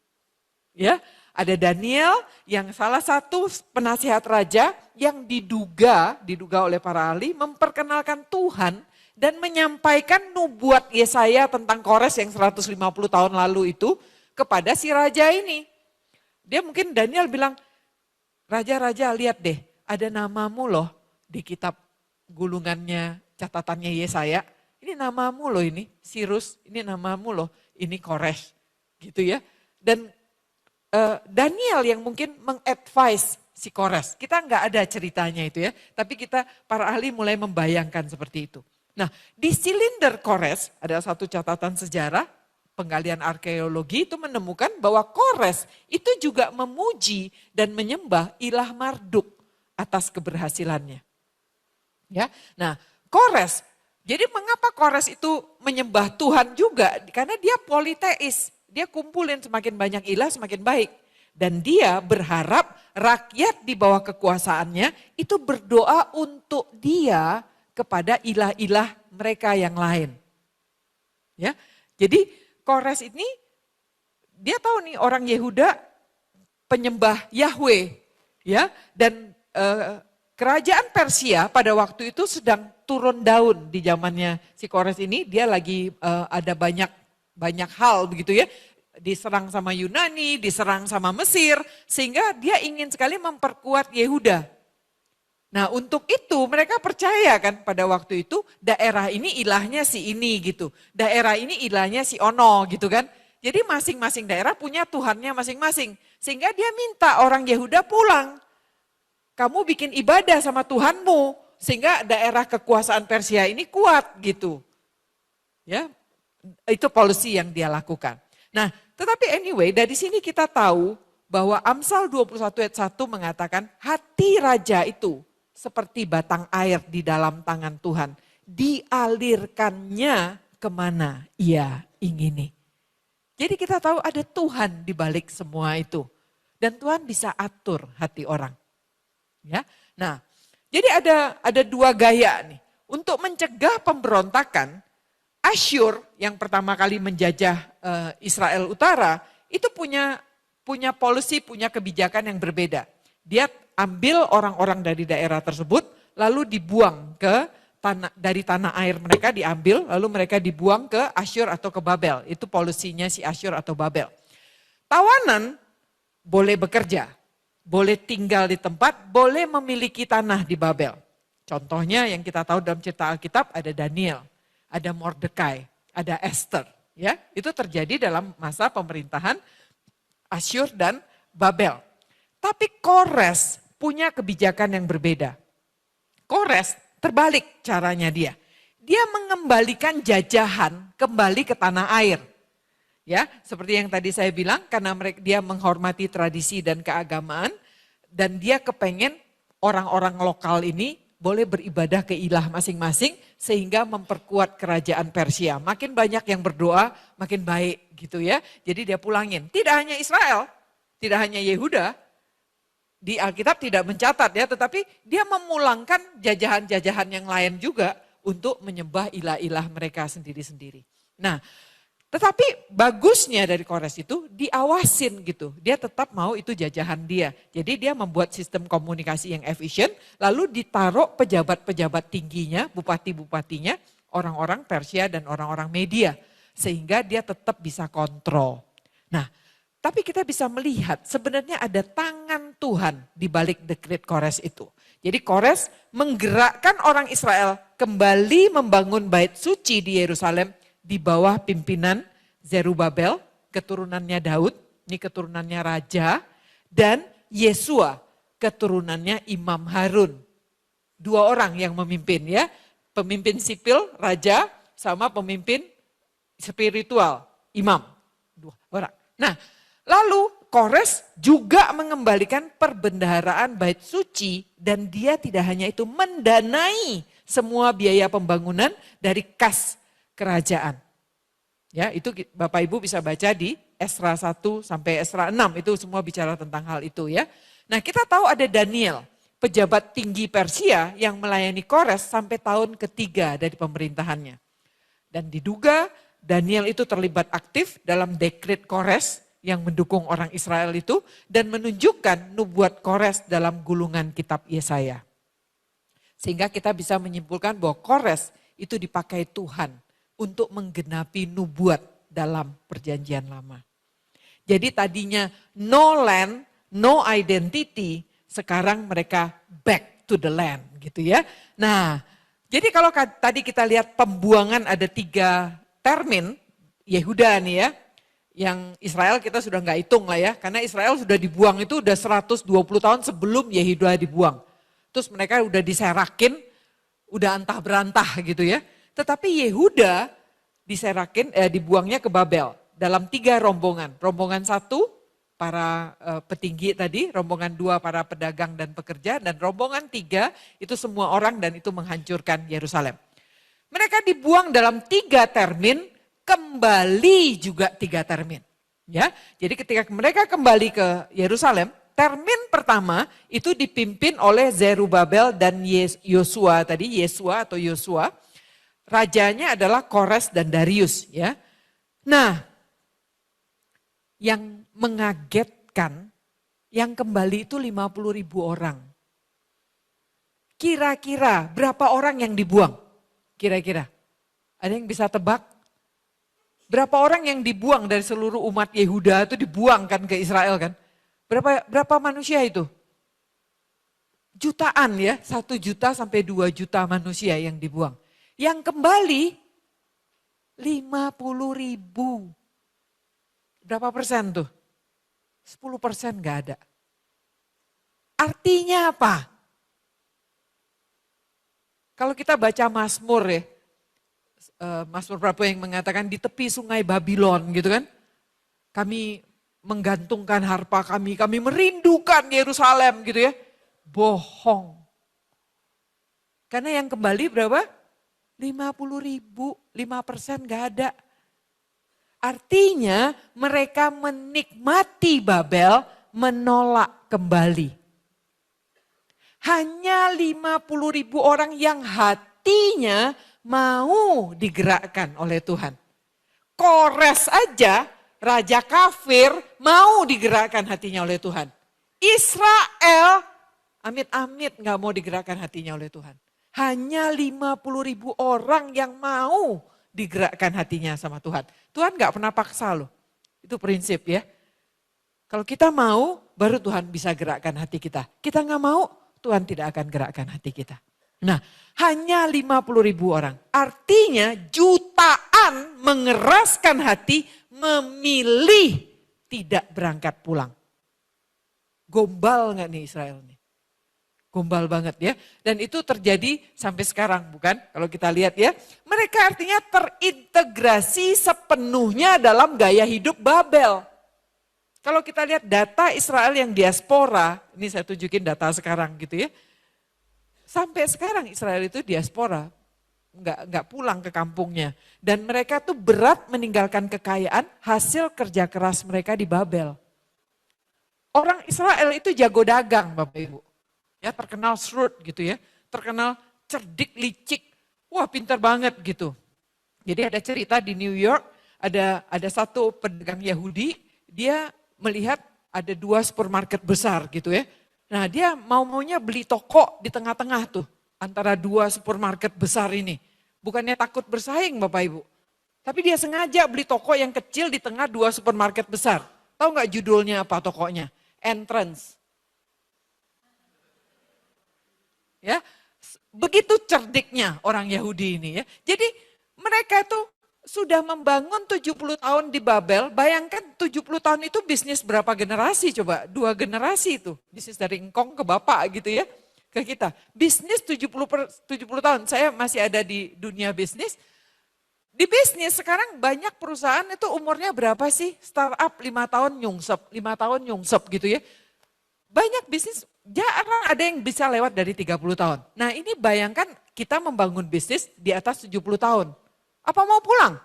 Ya, ada Daniel yang salah satu penasihat raja yang diduga oleh para ahli memperkenalkan Tuhan dan menyampaikan nubuat Yesaya tentang Kores yang 150 tahun lalu itu kepada si raja ini. Dia mungkin Daniel bilang, raja-raja lihat deh ada namamu loh di kitab gulungannya catatannya Yesaya. Ini namamu loh ini, Sirus, ini namamu loh, ini Kores gitu ya. Dan Daniel yang mungkin mengadvise si Kores. Kita nggak ada ceritanya itu ya. Tapi kita para ahli mulai membayangkan seperti itu. Nah di silinder Kores ada satu catatan sejarah. Penggalian arkeologi itu menemukan bahwa Kores itu juga memuji dan menyembah ilah Marduk atas keberhasilannya. Ya, nah Kores. Jadi mengapa Kores itu menyembah Tuhan juga? Karena dia politeis. Dia kumpulin semakin banyak ilah semakin baik. Dan dia berharap rakyat di bawah kekuasaannya itu berdoa untuk dia kepada ilah-ilah mereka yang lain. Ya, jadi Kores ini dia tahu nih orang Yehuda penyembah Yahweh. Ya, dan kerajaan Persia pada waktu itu sedang turun daun di zamannya si Kores ini. Dia lagi ada banyak hal begitu ya, diserang sama Yunani, diserang sama Mesir, sehingga dia ingin sekali memperkuat Yehuda. Nah untuk itu mereka percaya kan pada waktu itu daerah ini ilahnya si ini gitu, daerah ini ilahnya si ono gitu kan. Jadi masing-masing daerah punya Tuhannya masing-masing, sehingga dia minta orang Yehuda pulang. Kamu bikin ibadah sama Tuhanmu, sehingga daerah kekuasaan Persia ini kuat gitu. Ya. Itu policy yang dia lakukan. Nah, tetapi anyway dari sini kita tahu bahwa Amsal 21 ayat 1 mengatakan hati raja itu seperti batang air di dalam tangan Tuhan. Dialirkannya kemana ia ingini. Jadi kita tahu ada Tuhan di balik semua itu. Dan Tuhan bisa atur hati orang. Ya, nah jadi ada dua gaya nih. Untuk mencegah pemberontakan, Asyur yang pertama kali menjajah Israel Utara itu punya policy, punya kebijakan yang berbeda. Dia ambil orang-orang dari daerah tersebut lalu dibuang ke dari tanah air mereka diambil lalu mereka dibuang ke Asyur atau ke Babel. Itu polisinya si Asyur atau Babel. Tawanan boleh bekerja, boleh tinggal di tempat, boleh memiliki tanah di Babel. Contohnya yang kita tahu dalam cerita Alkitab ada Daniel. Ada Mordekai, ada Esther, ya itu terjadi dalam masa pemerintahan Asyur dan Babel. Tapi Kores punya kebijakan yang berbeda. Kores terbalik caranya dia. dia mengembalikan jajahan kembali ke tanah air. Ya, seperti yang tadi saya bilang, karena dia menghormati tradisi dan keagamaan, dan dia kepengen orang-orang lokal ini boleh beribadah ke ilah masing-masing, sehingga memperkuat kerajaan Persia. Makin banyak yang berdoa, makin baik gitu ya. Jadi dia pulangin. Tidak hanya Israel, tidak hanya Yehuda, di Alkitab tidak mencatat ya, tetapi dia memulangkan jajahan-jajahan yang lain juga untuk menyembah ilah-ilah mereka sendiri-sendiri. Nah, tetapi bagusnya dari Kores itu diawasin gitu. Dia tetap mau itu jajahan dia. Jadi dia membuat sistem komunikasi yang efisien, lalu ditaruh pejabat-pejabat tingginya, bupati-bupatinya, orang-orang Persia dan orang-orang Media. Sehingga dia tetap bisa kontrol. Nah, tapi kita bisa melihat sebenarnya ada tangan Tuhan di balik dekret Kores itu. Jadi Kores menggerakkan orang Israel kembali membangun bait suci di Yerusalem di bawah pimpinan Zerubabel, keturunannya Daud, ini keturunannya Raja, dan Yesua, keturunannya Imam Harun. 2 orang yang memimpin ya, pemimpin sipil, Raja, sama pemimpin spiritual, Imam. 2 orang. Nah, lalu Kores juga mengembalikan perbendaharaan bait suci dan dia tidak hanya itu mendanai semua biaya pembangunan dari kas kerajaan. Ya, itu Bapak Ibu bisa baca di Esra 1 sampai Esra 6, itu semua bicara tentang hal itu ya. Nah, kita tahu ada Daniel, pejabat tinggi Persia yang melayani Kores sampai tahun ketiga dari pemerintahannya. Dan diduga Daniel itu terlibat aktif dalam dekret Kores yang mendukung orang Israel itu dan menunjukkan nubuat Kores dalam gulungan kitab Yesaya. Sehingga kita bisa menyimpulkan bahwa Kores itu dipakai Tuhan untuk menggenapi nubuat dalam perjanjian lama. Jadi tadinya no land, no identity, sekarang mereka back to the land gitu ya. Nah, jadi kalau tadi kita lihat pembuangan ada 3 termin, Yehuda nih ya, yang Israel kita sudah nggak hitung lah ya, karena Israel sudah dibuang itu udah 120 tahun sebelum Yehuda dibuang. Terus mereka udah diserakin, udah antah berantah gitu ya. Tetapi Yehuda dibuangnya ke Babel dalam 3 rombongan. Rombongan 1 para petinggi tadi, rombongan 2 para pedagang dan pekerja, dan rombongan 3 itu semua orang dan itu menghancurkan Yerusalem. Mereka dibuang dalam 3 termin, kembali juga 3 termin. Ya, jadi ketika mereka kembali ke Yerusalem, termin pertama itu dipimpin oleh Zerubabel dan Yosua tadi, Yesua atau Yosua. Rajanya adalah Kores dan Darius ya. Nah, yang mengagetkan, yang kembali itu 50.000 orang. Kira-kira berapa orang yang dibuang? Kira-kira, ada yang bisa tebak? Berapa orang yang dibuang dari seluruh umat Yehuda itu dibuang kan ke Israel kan? Berapa manusia itu? Jutaan ya, 1 juta sampai 2 juta manusia yang dibuang. Yang kembali 50.000. Berapa persen tuh? 10% gak ada. Artinya apa? Kalau kita baca Mazmur ya, Mazmur berapa yang mengatakan di tepi sungai Babylon gitu kan. Kami menggantungkan harpa kami merindukan Yerusalem gitu ya. Bohong. Karena yang kembali berapa? 50.000, 5% gak ada. Artinya mereka menikmati Babel, menolak kembali. Hanya 50.000 orang yang hatinya mau digerakkan oleh Tuhan. Kores aja, raja kafir, mau digerakkan hatinya oleh Tuhan. Israel, amit-amit gak mau digerakkan hatinya oleh Tuhan. Hanya 50.000 orang yang mau digerakkan hatinya sama Tuhan. Tuhan gak pernah paksa loh. Itu prinsip ya. Kalau kita mau, baru Tuhan bisa gerakkan hati kita. Kita gak mau, Tuhan tidak akan gerakkan hati kita. Nah, hanya 50.000 orang. Artinya jutaan mengeraskan hati memilih tidak berangkat pulang. Gombal gak nih Israel nih? Gombal banget ya. Dan itu terjadi sampai sekarang, bukan? Kalau kita lihat ya. Mereka artinya terintegrasi sepenuhnya dalam gaya hidup Babel. Kalau kita lihat data Israel yang diaspora, ini saya tunjukin data sekarang gitu ya. Sampai sekarang Israel itu diaspora, nggak pulang ke kampungnya. Dan mereka tuh berat meninggalkan kekayaan hasil kerja keras mereka di Babel. Orang Israel itu jago dagang Bapak Ibu. Ya, terkenal shrewd gitu ya, terkenal cerdik, licik, wah pintar banget gitu. Jadi ada cerita di New York, ada satu pedagang Yahudi, dia melihat ada 2 supermarket besar gitu ya. Nah dia maunya beli toko di tengah-tengah tuh, antara 2 supermarket besar ini. Bukannya takut bersaing Bapak Ibu, tapi dia sengaja beli toko yang kecil di tengah 2 supermarket besar. Tahu nggak judulnya apa tokonya? Entrance. Ya, begitu cerdiknya orang Yahudi ini ya. Jadi mereka itu sudah membangun 70 tahun di Babel. Bayangkan 70 tahun itu bisnis berapa generasi coba? 2 generasi itu. Bisnis dari engkong ke bapak gitu ya. Ke kita. Bisnis 70 tahun. Saya masih ada di dunia bisnis. Di bisnis sekarang banyak perusahaan itu umurnya berapa sih? Startup 5 tahun nyungsep, 5 tahun nyungsep gitu ya. Banyak bisnis jarang ada yang bisa lewat dari 30 tahun. Nah ini bayangkan kita membangun bisnis di atas 70 tahun. Apa mau pulang?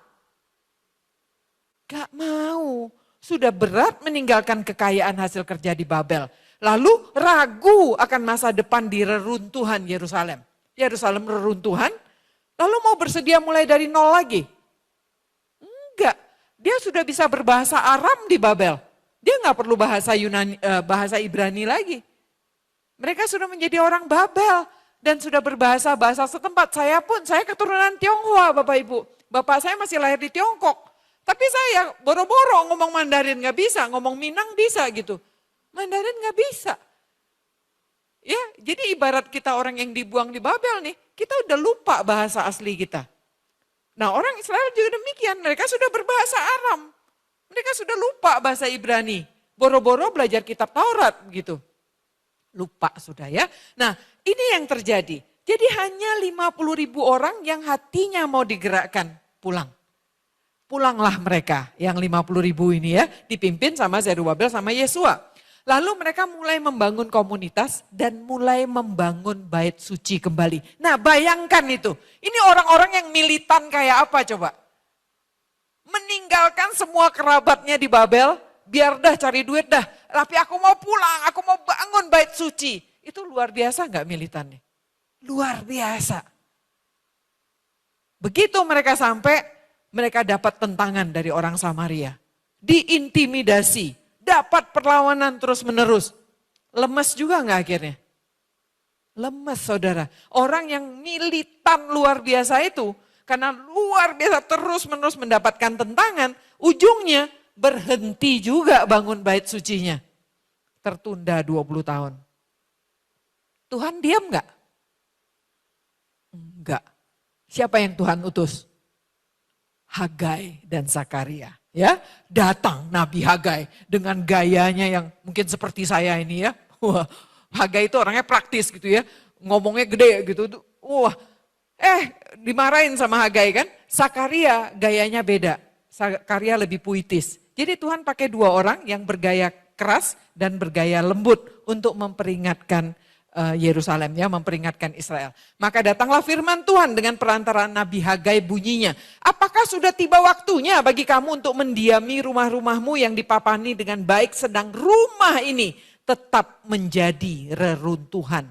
Gak mau. Sudah berat meninggalkan kekayaan hasil kerja di Babel. Lalu ragu akan masa depan di reruntuhan Yerusalem. Yerusalem reruntuhan, lalu mau bersedia mulai dari nol lagi? Enggak. Dia sudah bisa berbahasa Aram di Babel. Dia nggak perlu bahasa Yunani, bahasa Ibrani lagi. Mereka sudah menjadi orang Babel dan sudah berbahasa setempat. Saya keturunan Tionghoa Bapak Ibu. Bapak saya masih lahir di Tiongkok. Tapi saya boro-boro ngomong Mandarin nggak bisa, ngomong Minang bisa gitu. Mandarin nggak bisa. Ya, jadi ibarat kita orang yang dibuang di Babel nih, kita udah lupa bahasa asli kita. Nah orang Israel juga demikian, mereka sudah berbahasa Aram. Mereka sudah lupa bahasa Ibrani. Boro-boro belajar kitab Taurat gitu. Lupa sudah ya. Nah ini yang terjadi. Jadi hanya 50.000 orang yang hatinya mau digerakkan pulang. Pulanglah mereka yang 50.000 ini ya. Dipimpin sama Zerubabel sama Yesua. Lalu mereka mulai membangun komunitas dan mulai membangun bait suci kembali. Nah bayangkan itu. Ini orang-orang yang militan kayak apa coba? Meninggalkan semua kerabatnya di Babel, biar dah cari duit dah. Tapi aku mau pulang, aku mau bangun bait suci. Itu luar biasa nggak militannya? Luar biasa. Begitu mereka sampai, mereka dapat tentangan dari orang Samaria. Diintimidasi, dapat perlawanan terus menerus. Lemes juga nggak akhirnya? Lemes saudara. Orang yang militan luar biasa itu, karena luar biasa terus-menerus mendapatkan tentangan, ujungnya berhenti juga bangun bait sucinya. Tertunda 20 tahun. Tuhan diam enggak? Enggak. Siapa yang Tuhan utus? Hagai dan Zakaria. Ya, datang Nabi Hagai dengan gayanya yang mungkin seperti saya ini ya. Wah, Hagai itu orangnya praktis gitu ya. Ngomongnya gede gitu. Wah, dimarahin sama Hagai kan. Zakaria gayanya beda. Zakaria lebih puitis. Jadi Tuhan pakai 2 orang yang bergaya keras dan bergaya lembut untuk memperingatkan Yerusalem ya, memperingatkan Israel. Maka datanglah firman Tuhan dengan perantaraan Nabi Hagai bunyinya. Apakah sudah tiba waktunya bagi kamu untuk mendiami rumah-rumahmu yang dipapani dengan baik sedang rumah ini tetap menjadi reruntuhan.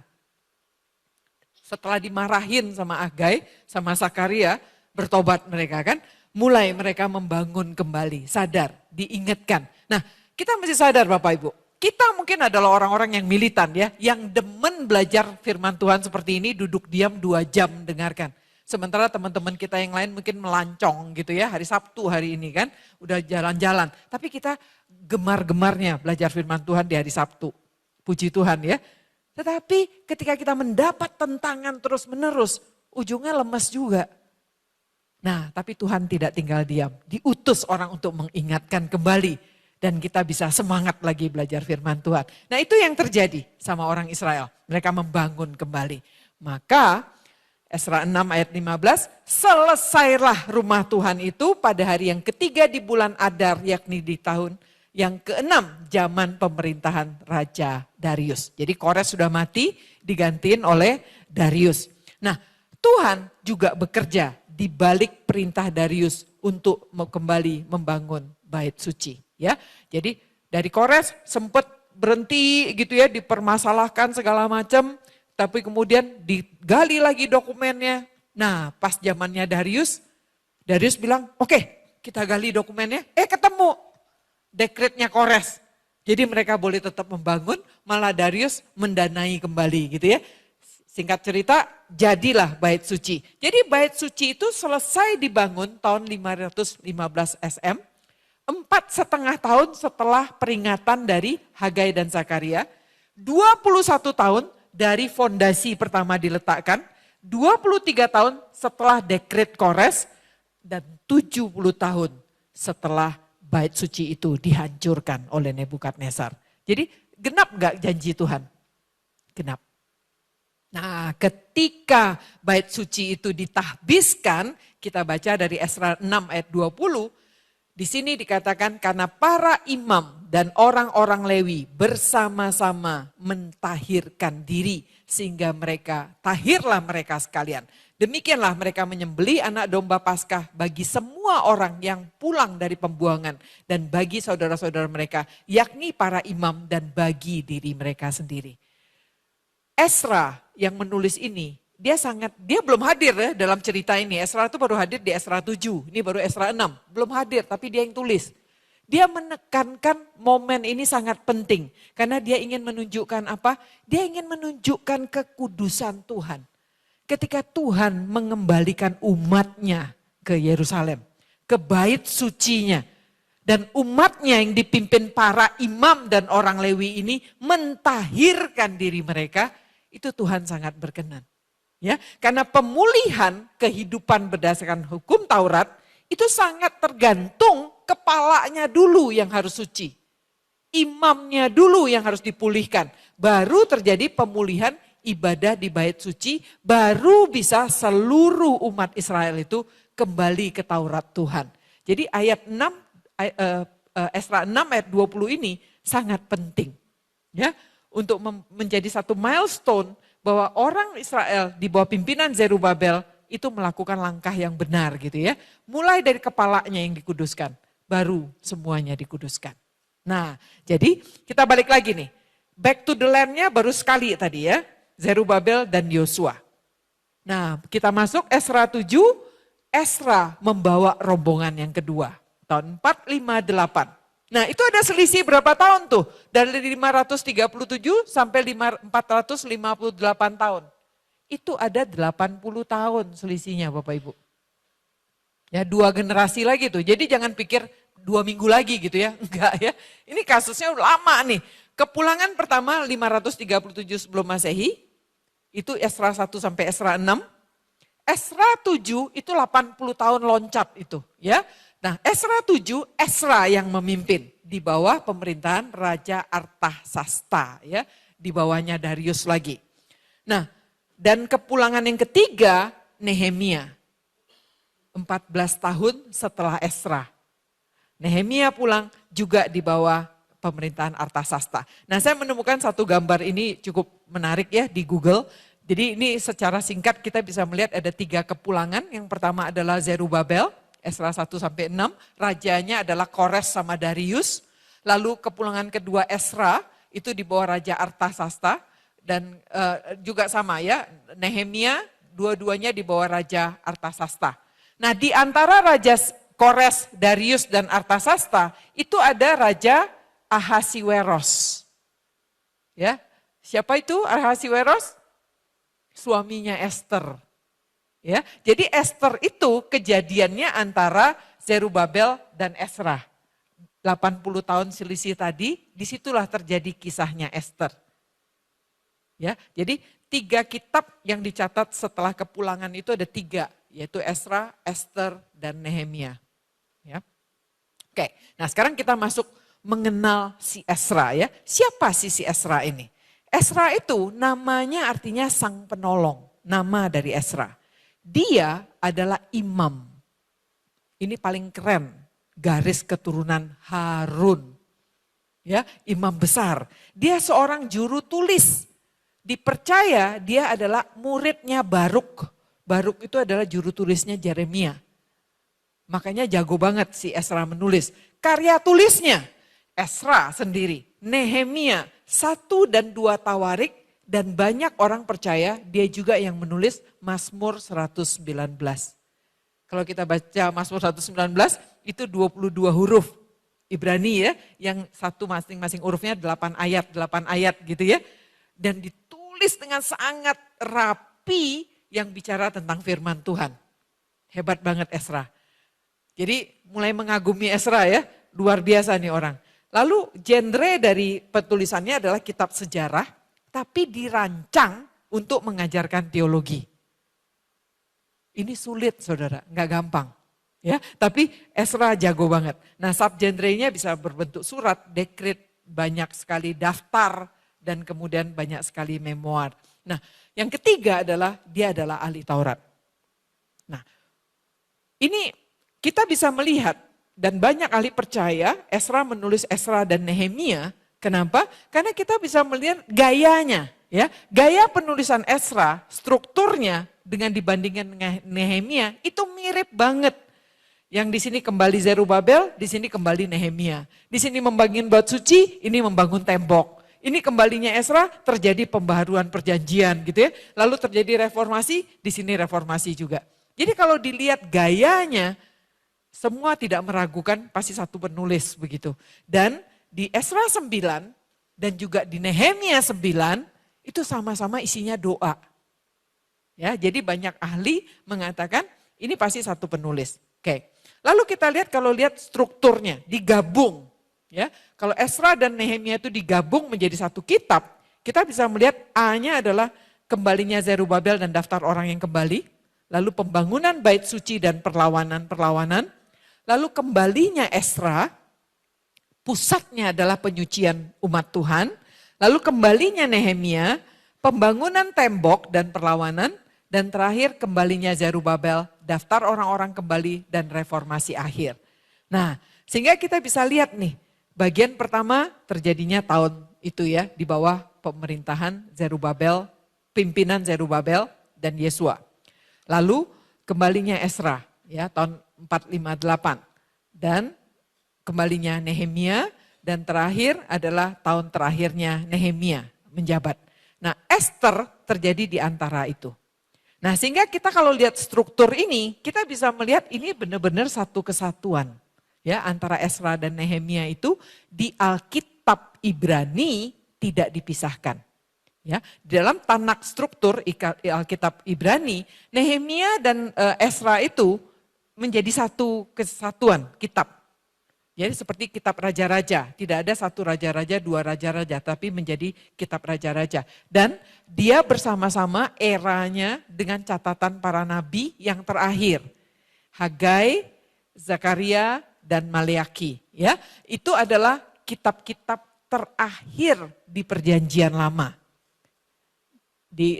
Setelah dimarahin sama Hagai, sama Zakaria, bertobat mereka kan. Mulai mereka membangun kembali, sadar, diingatkan. Nah kita mesti sadar Bapak Ibu. Kita mungkin adalah orang-orang yang militan ya, yang demen belajar firman Tuhan seperti ini, duduk diam 2 jam dengarkan. Sementara teman-teman kita yang lain mungkin melancong gitu ya, hari Sabtu hari ini kan, udah jalan-jalan. Tapi kita gemar-gemarnya belajar firman Tuhan di hari Sabtu. Puji Tuhan ya. Tetapi ketika kita mendapat tentangan terus-menerus, ujungnya lemes juga. Nah tapi Tuhan tidak tinggal diam, diutus orang untuk mengingatkan kembali. Dan kita bisa semangat lagi belajar firman Tuhan. Nah itu yang terjadi sama orang Israel. Mereka membangun kembali. Maka Esra 6 ayat 15, selesailah rumah Tuhan itu pada hari yang ketiga di bulan Adar, yakni di tahun yang keenam zaman pemerintahan Raja Darius. Jadi Kores sudah mati, digantiin oleh Darius. Nah Tuhan juga bekerja di balik perintah Darius untuk kembali membangun bait suci. Ya, jadi dari Kores sempat berhenti gitu ya, dipermasalahkan segala macam, tapi kemudian digali lagi dokumennya. Nah, pas zamannya Darius bilang, oke, kita gali dokumennya. Ketemu dekretnya Kores. Jadi mereka boleh tetap membangun, malah Darius mendanai kembali gitu ya. Singkat cerita, jadilah bait suci. Jadi bait suci itu selesai dibangun tahun 515 SM. 4,5 tahun setelah peringatan dari Hagai dan Zakaria, 21 tahun dari fondasi pertama diletakkan, 23 tahun setelah dekret Kores, dan 70 tahun setelah bait suci itu dihancurkan oleh Nebukadnezar. Jadi genap gak janji Tuhan? Genap. Nah ketika bait suci itu ditahbiskan, kita baca dari Esra 6 ayat 20, di sini dikatakan karena para imam dan orang-orang Lewi bersama-sama mentahirkan diri sehingga tahirlah mereka sekalian. Demikianlah mereka menyembelih anak domba Paskah bagi semua orang yang pulang dari pembuangan dan bagi saudara-saudara mereka, yakni para imam dan bagi diri mereka sendiri. Esra yang menulis ini, dia belum hadir ya dalam cerita ini. Esra itu baru hadir di Esra 7, ini baru Esra 6. Belum hadir tapi dia yang tulis. Dia menekankan momen ini sangat penting. Karena dia ingin menunjukkan apa? Dia ingin menunjukkan kekudusan Tuhan. Ketika Tuhan mengembalikan umatnya ke Yerusalem, ke bait sucinya. Dan umatnya yang dipimpin para imam dan orang Lewi ini mentahirkan diri mereka, itu Tuhan sangat berkenan. Ya, karena pemulihan kehidupan berdasarkan hukum Taurat itu sangat tergantung kepalanya dulu yang harus suci. Imamnya dulu yang harus dipulihkan. Baru terjadi pemulihan ibadah di bait suci, baru bisa seluruh umat Israel itu kembali ke Taurat Tuhan. Jadi ayat 6 Esra 6 ayat 20 ini sangat penting. Ya, untuk menjadi satu milestone bahwa orang Israel di bawah pimpinan Zerubabel itu melakukan langkah yang benar gitu ya. Mulai dari kepalanya yang dikuduskan, baru semuanya dikuduskan. Nah jadi kita balik lagi nih. Back to the land-nya baru sekali tadi ya. Zerubabel dan Yosua. Nah kita masuk Esra 7, Esra membawa rombongan yang kedua. Tahun 458. Nah itu ada selisih berapa tahun tuh? Dari 537 sampai 458 tahun. Itu ada 80 tahun selisihnya Bapak Ibu. Ya 2 generasi lagi tuh. Jadi jangan pikir 2 minggu lagi gitu ya. Enggak ya. Ini kasusnya udah lama nih. Kepulangan pertama 537 sebelum Masehi. Itu Esra 1 sampai Esra 6. Esra 7 itu 80 tahun loncat itu ya. Nah Esra 7, Esra yang memimpin di bawah pemerintahan Raja Artasasta ya. Di bawahnya Darius lagi. Nah dan kepulangan yang ketiga Nehemia. 14 tahun setelah Esra. Nehemia pulang juga di bawah pemerintahan Artasasta. Nah saya menemukan satu gambar ini cukup menarik ya di Google. Jadi ini secara singkat kita bisa melihat ada 3 kepulangan. Yang pertama adalah Zerubabel. Esra 1 sampai 6, rajanya adalah Kores sama Darius. Lalu kepulangan kedua Esra itu di bawah Raja Artasasta dan juga sama ya, Nehemia dua-duanya di bawah Raja Artasasta. Nah, di antara Raja Kores, Darius dan Artasasta itu ada Raja Ahasiweros. Ya, siapa itu Ahasiweros? Suaminya Esther. Ya, jadi Esther itu kejadiannya antara Zerubabel dan Esra. 80 tahun selisih tadi, disitulah terjadi kisahnya Esther. Ya, jadi 3 kitab yang dicatat setelah kepulangan itu ada 3, yaitu Esra, Esther, dan Nehemia. Ya. Oke, nah sekarang kita masuk mengenal si Ezra ya. Siapa si Ezra ini? Ezra itu namanya artinya sang penolong, nama dari Ezra. Dia adalah imam. Ini paling keren, garis keturunan Harun. Ya, imam besar. Dia seorang juru tulis. Dipercaya dia adalah muridnya Baruk. Baruk itu adalah juru tulisnya Yeremia. Makanya jago banget si Ezra menulis. Karya tulisnya Ezra sendiri, Nehemia, 1 dan 2 Tawarik, dan banyak orang percaya dia juga yang menulis Mazmur 119. Kalau kita baca Mazmur 119 itu 22 huruf Ibrani ya, yang satu masing-masing hurufnya 8 ayat gitu ya. Dan ditulis dengan sangat rapi yang bicara tentang firman Tuhan. Hebat banget Ezra. Jadi mulai mengagumi Ezra ya, luar biasa nih orang. Lalu genre dari penulisannya adalah kitab sejarah, tapi dirancang untuk mengajarkan teologi. Ini sulit saudara, nggak gampang. Ya, tapi Ezra jago banget. Nah subgenrenya bisa berbentuk surat, dekret, banyak sekali daftar, dan kemudian banyak sekali memoir. Nah yang ketiga adalah dia adalah ahli Taurat. Nah ini kita bisa melihat dan banyak ahli percaya Ezra menulis Ezra dan Nehemia. Kenapa? Karena kita bisa melihat gayanya. Ya, gaya penulisan Ezra, strukturnya dengan dibandingkan dengan Nehemia itu mirip banget. Yang di sini kembali Zerubabel, di sini kembali Nehemia. Di sini membangun bait suci, ini membangun tembok. Ini kembalinya Ezra terjadi pembaharuan perjanjian gitu ya. Lalu terjadi reformasi, di sini reformasi juga. Jadi kalau dilihat gayanya, semua tidak meragukan pasti satu penulis begitu. Dan di Ezra 9 dan juga di Nehemia 9 itu sama-sama isinya doa. Ya, jadi banyak ahli mengatakan ini pasti satu penulis. Oke. Lalu kita lihat kalau lihat strukturnya digabung. Ya, kalau Ezra dan Nehemia itu digabung menjadi satu kitab, kita bisa melihat A-nya adalah kembalinya Zerubabel dan daftar orang yang kembali, lalu pembangunan bait suci dan perlawanan-perlawanan, lalu kembalinya Ezra, pusatnya adalah penyucian umat Tuhan, lalu kembalinya Nehemia, pembangunan tembok dan perlawanan, dan terakhir kembalinya Zerubabel, daftar orang-orang kembali dan reformasi akhir. Nah, sehingga kita bisa lihat nih, bagian pertama terjadinya tahun itu ya, di bawah pemerintahan Zerubabel, pimpinan Zerubabel dan Yesua. Lalu kembalinya Ezra ya, tahun 458. Dan kembalinya Nehemia dan terakhir adalah tahun terakhirnya Nehemia menjabat. Nah, Esther terjadi di antara itu. Nah, sehingga kita kalau lihat struktur ini, kita bisa melihat ini benar-benar satu kesatuan. Ya, antara Ezra dan Nehemia itu di Alkitab Ibrani tidak dipisahkan. Ya, di dalam tanak struktur Alkitab Ibrani, Nehemia dan Ezra itu menjadi satu kesatuan kitab. Jadi seperti kitab raja-raja, tidak ada satu raja-raja, dua raja-raja, tapi menjadi kitab raja-raja. Dan dia bersama-sama eranya dengan catatan para nabi yang terakhir. Hagai, Zakaria, dan Maleaki. Ya, itu adalah kitab-kitab terakhir di perjanjian lama.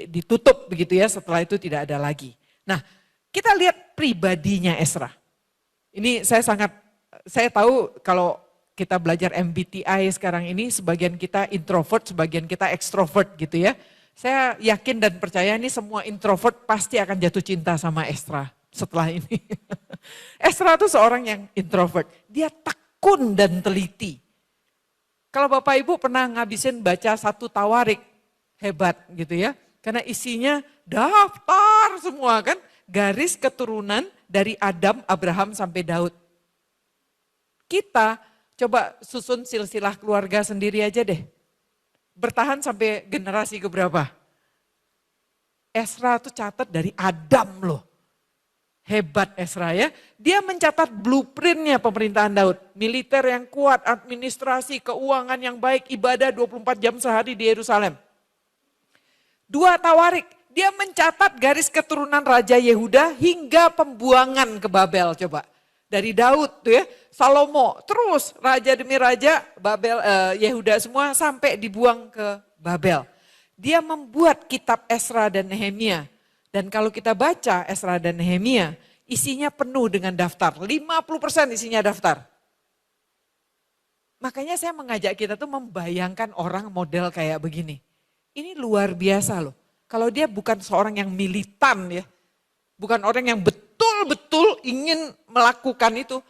Ditutup begitu ya, setelah itu tidak ada lagi. Nah, kita lihat pribadinya Ezra. Ini saya tahu kalau kita belajar MBTI sekarang ini, sebagian kita introvert, sebagian kita extrovert gitu ya. Saya yakin dan percaya ini semua introvert pasti akan jatuh cinta sama Ezra setelah ini. Ezra itu seorang yang introvert, dia tekun dan teliti. Kalau Bapak Ibu pernah ngabisin baca 1 Tawarik, hebat gitu ya. Karena isinya daftar semua kan, garis keturunan dari Adam, Abraham sampai Daud. Kita coba susun silsilah keluarga sendiri aja deh. Bertahan sampai generasi keberapa? Ezra tuh catat dari Adam loh. Hebat Ezra ya. Dia mencatat blueprintnya pemerintahan Daud. Militer yang kuat, administrasi, keuangan yang baik, ibadah 24 jam sehari di Yerusalem. 2 Tawarik, dia mencatat garis keturunan Raja Yehuda hingga pembuangan ke Babel coba. Dari Daud tuh ya, Salomo, terus raja demi raja, Babel, Yehuda semua sampai dibuang ke Babel. Dia membuat kitab Esra dan Nehemia. Dan kalau kita baca Esra dan Nehemia, isinya penuh dengan daftar. 50% isinya daftar. Makanya saya mengajak kita tuh membayangkan orang model kayak begini. Ini luar biasa loh. Kalau dia bukan seorang yang militan ya, bukan orang yang betul-betul ingin melakukan itu,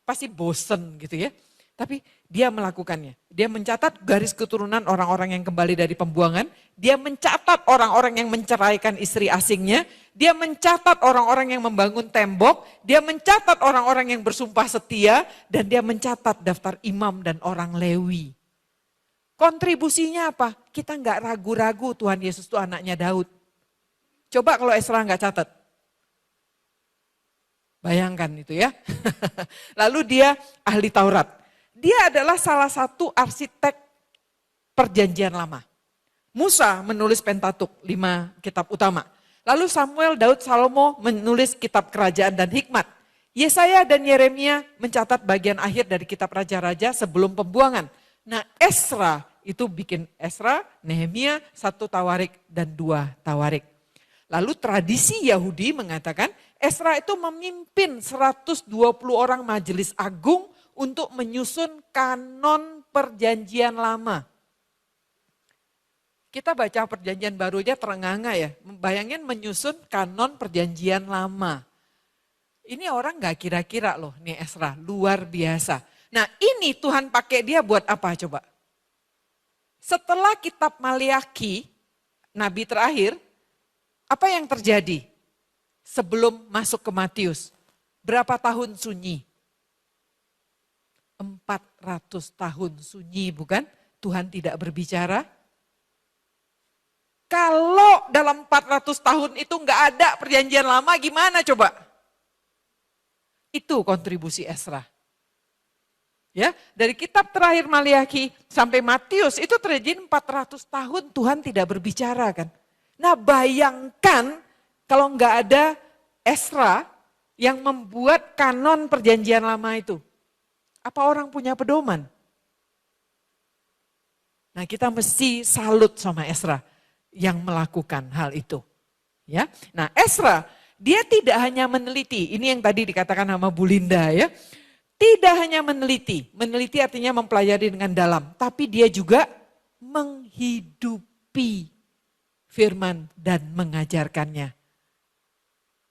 pasti bosen gitu ya. Tapi dia melakukannya. Dia mencatat garis keturunan orang-orang yang kembali dari pembuangan. Dia mencatat orang-orang yang menceraikan istri asingnya. Dia mencatat orang-orang yang membangun tembok. Dia mencatat orang-orang yang bersumpah setia. Dan dia mencatat daftar imam dan orang Lewi. Kontribusinya apa? Kita nggak ragu-ragu Tuhan Yesus itu anaknya Daud. Coba kalau Esra nggak catat. Bayangkan itu ya. Lalu dia ahli Taurat. Dia adalah salah satu arsitek perjanjian lama. Musa menulis Pentatuk, 5 kitab utama. Lalu Samuel, Daud, Salomo menulis kitab kerajaan dan hikmat. Yesaya dan Yeremia mencatat bagian akhir dari kitab raja-raja sebelum pembuangan. Nah, Esra itu bikin Esra, Nehemia, 1 Tawarik dan 2 Tawarik. Lalu tradisi Yahudi mengatakan Esra itu memimpin 120 orang majelis agung untuk menyusun kanon perjanjian lama. Kita baca perjanjian baru aja terengah-engah ya. Bayangin menyusun kanon perjanjian lama. Ini orang gak kira-kira loh nih Esra, luar biasa. Nah ini Tuhan pakai dia buat apa coba? Setelah kitab Maliaki, nabi terakhir, apa yang terjadi sebelum masuk ke Matius? Berapa tahun sunyi? 400 tahun sunyi bukan? Tuhan tidak berbicara. Kalau dalam 400 tahun itu nggak ada perjanjian lama gimana coba? Itu kontribusi Esra. Ya, dari kitab terakhir Maliaki sampai Matius itu terjadi 400 tahun Tuhan tidak berbicara kan. Nah bayangkan kalau nggak ada Esra yang membuat kanon perjanjian lama itu. Apa orang punya pedoman? Nah kita mesti salut sama Esra yang melakukan hal itu. Ya, nah Esra dia tidak hanya meneliti, ini yang tadi dikatakan sama Bu Linda ya. Tidak hanya meneliti artinya mempelajari dengan dalam, tapi dia juga menghidupi firman dan mengajarkannya.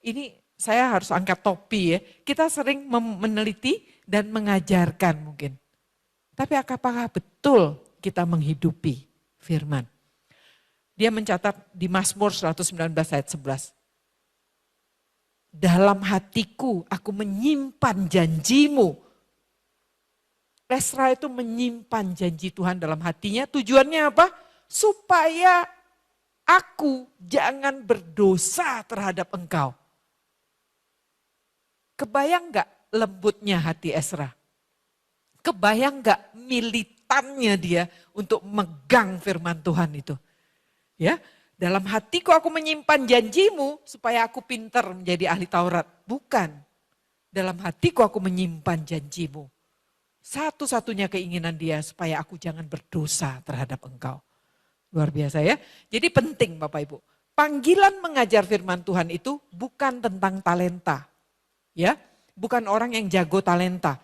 Ini saya harus angkat topi ya, kita sering meneliti dan mengajarkan mungkin. Tapi apakah betul kita menghidupi firman? Dia mencatat di Mazmur 119 ayat 11. Dalam hatiku aku menyimpan janjimu. Esra itu menyimpan janji Tuhan dalam hatinya. Tujuannya apa? Supaya aku jangan berdosa terhadap engkau. Kebayang gak lembutnya hati Esra? Kebayang gak militannya dia untuk megang firman Tuhan itu? Ya, dalam hatiku aku menyimpan janjimu supaya aku pintar menjadi ahli Taurat. Bukan. Dalam hatiku aku menyimpan janjimu. Satu-satunya keinginan dia supaya aku jangan berdosa terhadap engkau. Luar biasa ya. Jadi penting Bapak Ibu. Panggilan mengajar firman Tuhan itu bukan tentang talenta. Ya, bukan orang yang jago talenta.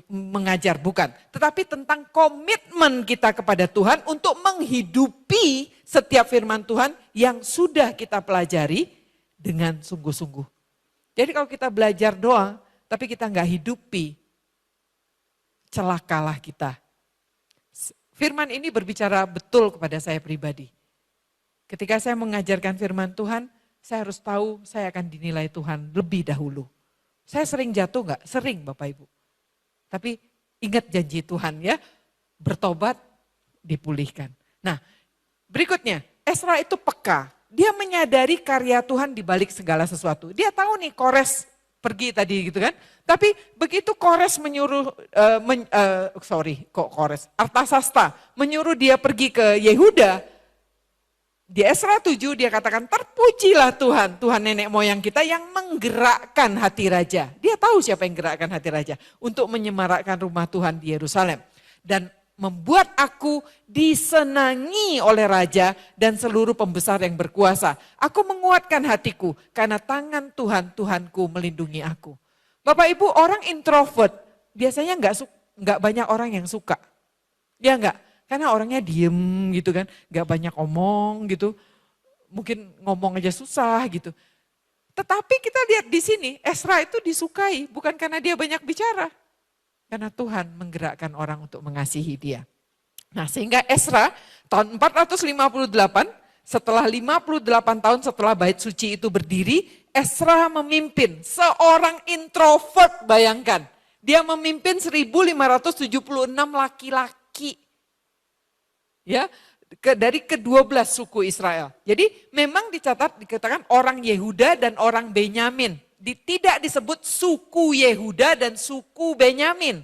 Mengajar, bukan. Tetapi tentang komitmen kita kepada Tuhan untuk menghidupi setiap firman Tuhan yang sudah kita pelajari dengan sungguh-sungguh. Jadi kalau kita belajar doang, tapi kita nggak hidupi, celakalah kita. Firman ini berbicara betul kepada saya pribadi. Ketika saya mengajarkan firman Tuhan, saya harus tahu saya akan dinilai Tuhan lebih dahulu. Saya sering jatuh nggak? Sering Bapak Ibu. Tapi ingat janji Tuhan ya, bertobat, dipulihkan. Nah berikutnya, Esra itu peka. Dia menyadari karya Tuhan di balik segala sesuatu. Dia tahu nih Kores pergi tadi gitu kan. Tapi begitu Kores menyuruh, Artasasta menyuruh dia pergi ke Yehuda. Di Esra 7 dia katakan, terpujilah Tuhan, Tuhan nenek moyang kita yang menggerakkan hati raja. Dia tahu siapa yang gerakkan hati raja untuk menyemarakkan rumah Tuhan di Yerusalem. Dan membuat aku disenangi oleh raja dan seluruh pembesar yang berkuasa. Aku menguatkan hatiku karena tangan Tuhan, Tuhanku melindungi aku. Bapak Ibu, orang introvert biasanya nggak banyak orang yang suka. Ya enggak? Karena orangnya diem gitu kan, nggak banyak omong gitu. Mungkin ngomong aja susah gitu. Tetapi kita lihat di sini, Esra itu disukai bukan karena dia banyak bicara. Karena Tuhan menggerakkan orang untuk mengasihi dia. Nah, sehingga Esra tahun 458, setelah 58 tahun setelah bait suci itu berdiri, Esra memimpin seorang introvert, bayangkan. Dia memimpin 1576 laki-laki. Ya, dari ke-12 suku Israel. Jadi memang dikatakan orang Yehuda dan orang Benyamin. Tidak disebut suku Yehuda dan suku Benyamin.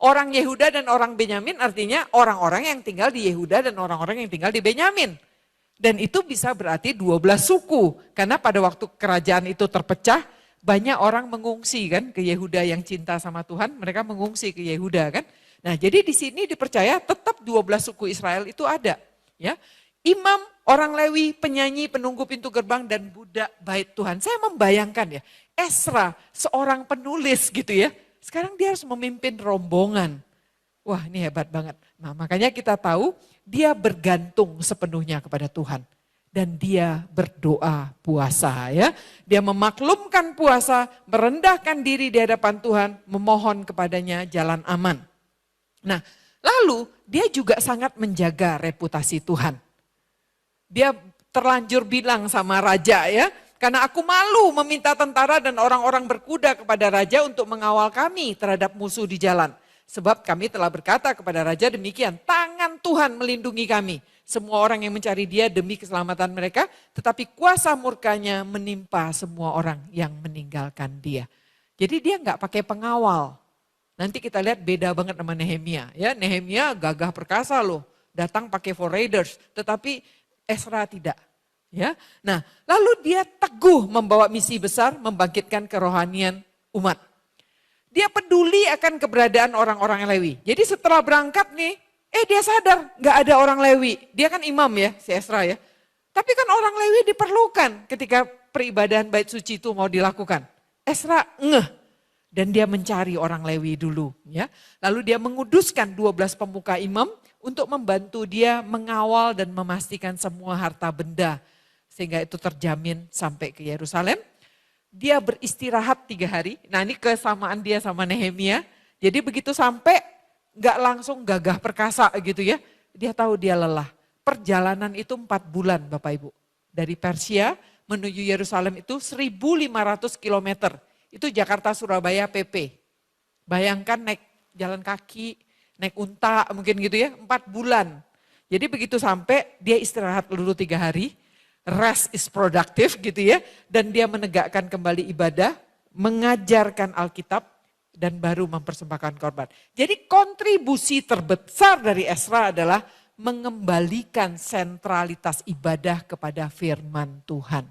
Orang Yehuda dan orang Benyamin artinya orang-orang yang tinggal di Yehuda dan orang-orang yang tinggal di Benyamin. Dan itu bisa berarti 12 suku. Karena pada waktu kerajaan itu terpecah, banyak orang mengungsi kan ke Yehuda yang cinta sama Tuhan, mereka mengungsi ke Yehuda kan. Nah, jadi di sini dipercaya tetap 12 suku Israel itu ada, ya. Imam, orang Lewi, penyanyi, penunggu pintu gerbang dan budak bait Tuhan. Saya membayangkan ya, Esra seorang penulis gitu ya. Sekarang dia harus memimpin rombongan. Wah, ini hebat banget. Nah, makanya kita tahu dia bergantung sepenuhnya kepada Tuhan. Dan dia berdoa puasa ya. Dia memaklumkan puasa, merendahkan diri di hadapan Tuhan, memohon kepadanya jalan aman. Nah, lalu dia juga sangat menjaga reputasi Tuhan. Dia terlanjur bilang sama raja ya, karena aku malu meminta tentara dan orang-orang berkuda kepada raja untuk mengawal kami terhadap musuh di jalan. Sebab kami telah berkata kepada raja demikian, tangan Tuhan melindungi kami. Semua orang yang mencari dia demi keselamatan mereka, tetapi kuasa murkanya menimpa semua orang yang meninggalkan dia. Jadi dia nggak pakai pengawal. Nanti kita lihat beda banget sama Nehemia. Ya, Nehemia gagah perkasa loh, datang pakai foraiders, tetapi Esra tidak. Ya, nah lalu dia teguh membawa misi besar, membangkitkan kerohanian umat. Dia peduli akan keberadaan orang-orang Lewi. Jadi setelah berangkat nih, dia sadar nggak ada orang Lewi. Dia kan imam ya, si Esra ya. Tapi kan orang Lewi diperlukan ketika peribadahan bait suci itu mau dilakukan. Esra ngeh. Dan dia mencari orang Lewi dulu. Ya. Lalu dia menguduskan 12 pemuka imam untuk membantu dia mengawal dan memastikan semua harta benda. Sehingga itu terjamin sampai ke Yerusalem. Dia beristirahat 3 hari. Nah ini kesamaan dia sama Nehemia. Jadi begitu sampai gak langsung gagah perkasa gitu ya. Dia tahu dia lelah. Perjalanan itu 4 bulan Bapak Ibu. Dari Persia menuju Yerusalem itu 1.500 kilometer. Itu Jakarta Surabaya PP. Bayangkan naik jalan kaki, naik unta mungkin gitu ya, 4 bulan. Jadi begitu sampai dia istirahat dulu 3 hari, rest is productive gitu ya. Dan dia menegakkan kembali ibadah, mengajarkan Alkitab dan baru mempersembahkan korban. Jadi kontribusi terbesar dari Esra adalah mengembalikan sentralitas ibadah kepada firman Tuhan.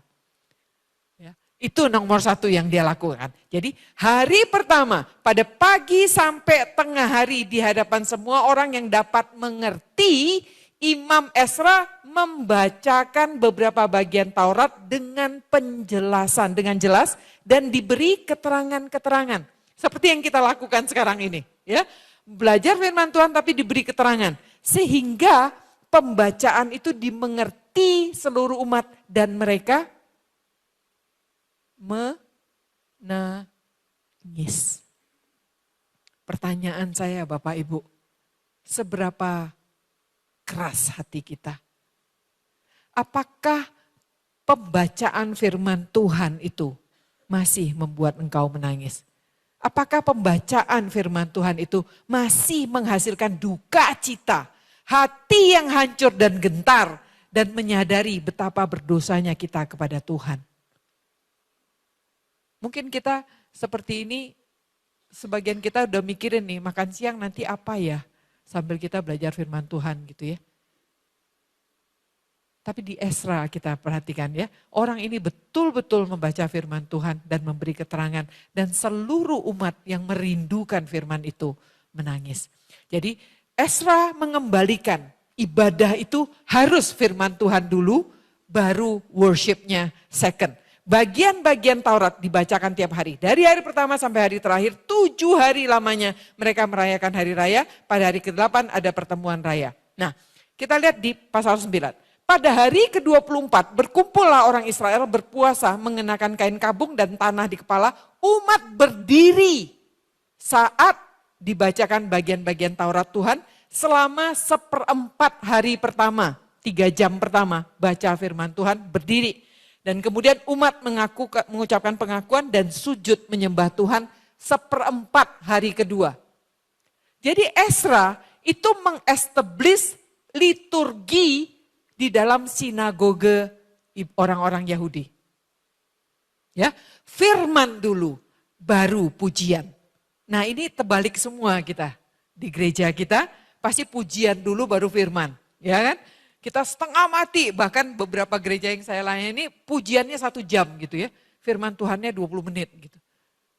Itu nomor 1 yang dia lakukan. Jadi hari pertama pada pagi sampai tengah hari di hadapan semua orang yang dapat mengerti, Imam Esra membacakan beberapa bagian Taurat dengan penjelasan, dengan jelas dan diberi keterangan-keterangan. Seperti yang kita lakukan sekarang ini. Ya, belajar firman Tuhan tapi diberi keterangan. Sehingga pembacaan itu dimengerti seluruh umat dan mereka menangis. Pertanyaan saya Bapak Ibu, seberapa keras hati kita? Apakah pembacaan firman Tuhan itu masih membuat engkau menangis? Apakah pembacaan firman Tuhan itu masih menghasilkan duka cita, hati yang hancur dan gentar, dan menyadari betapa berdosanya kita kepada Tuhan? Mungkin kita seperti ini, sebagian kita udah mikirin nih, makan siang nanti apa ya? Sambil kita belajar firman Tuhan gitu ya. Tapi di Esra kita perhatikan ya, orang ini betul-betul membaca firman Tuhan dan memberi keterangan. Dan seluruh umat yang merindukan firman itu menangis. Jadi Esra mengembalikan ibadah itu harus firman Tuhan dulu, baru worshipnya second. Bagian-bagian Taurat dibacakan tiap hari. Dari hari pertama sampai hari terakhir, 7 hari lamanya mereka merayakan hari raya. Pada hari ke-8 ada pertemuan raya. Nah, kita lihat di pasal 9. Pada hari ke-24 berkumpullah orang Israel berpuasa mengenakan kain kabung dan tanah di kepala. Umat berdiri saat dibacakan bagian-bagian Taurat Tuhan selama 1/4 hari pertama. 3 jam pertama baca firman Tuhan berdiri. Dan kemudian umat mengucapkan pengakuan dan sujud menyembah Tuhan 1/4 hari kedua. Jadi Esra itu mengestablish liturgi di dalam sinagoge orang-orang Yahudi. Ya, firman dulu, baru pujian. Nah ini terbalik semua kita. Di gereja kita pasti pujian dulu baru firman. Ya kan? Kita setengah mati, bahkan beberapa gereja yang saya layani pujiannya 1 jam gitu ya. Firman Tuhannya 20 menit gitu.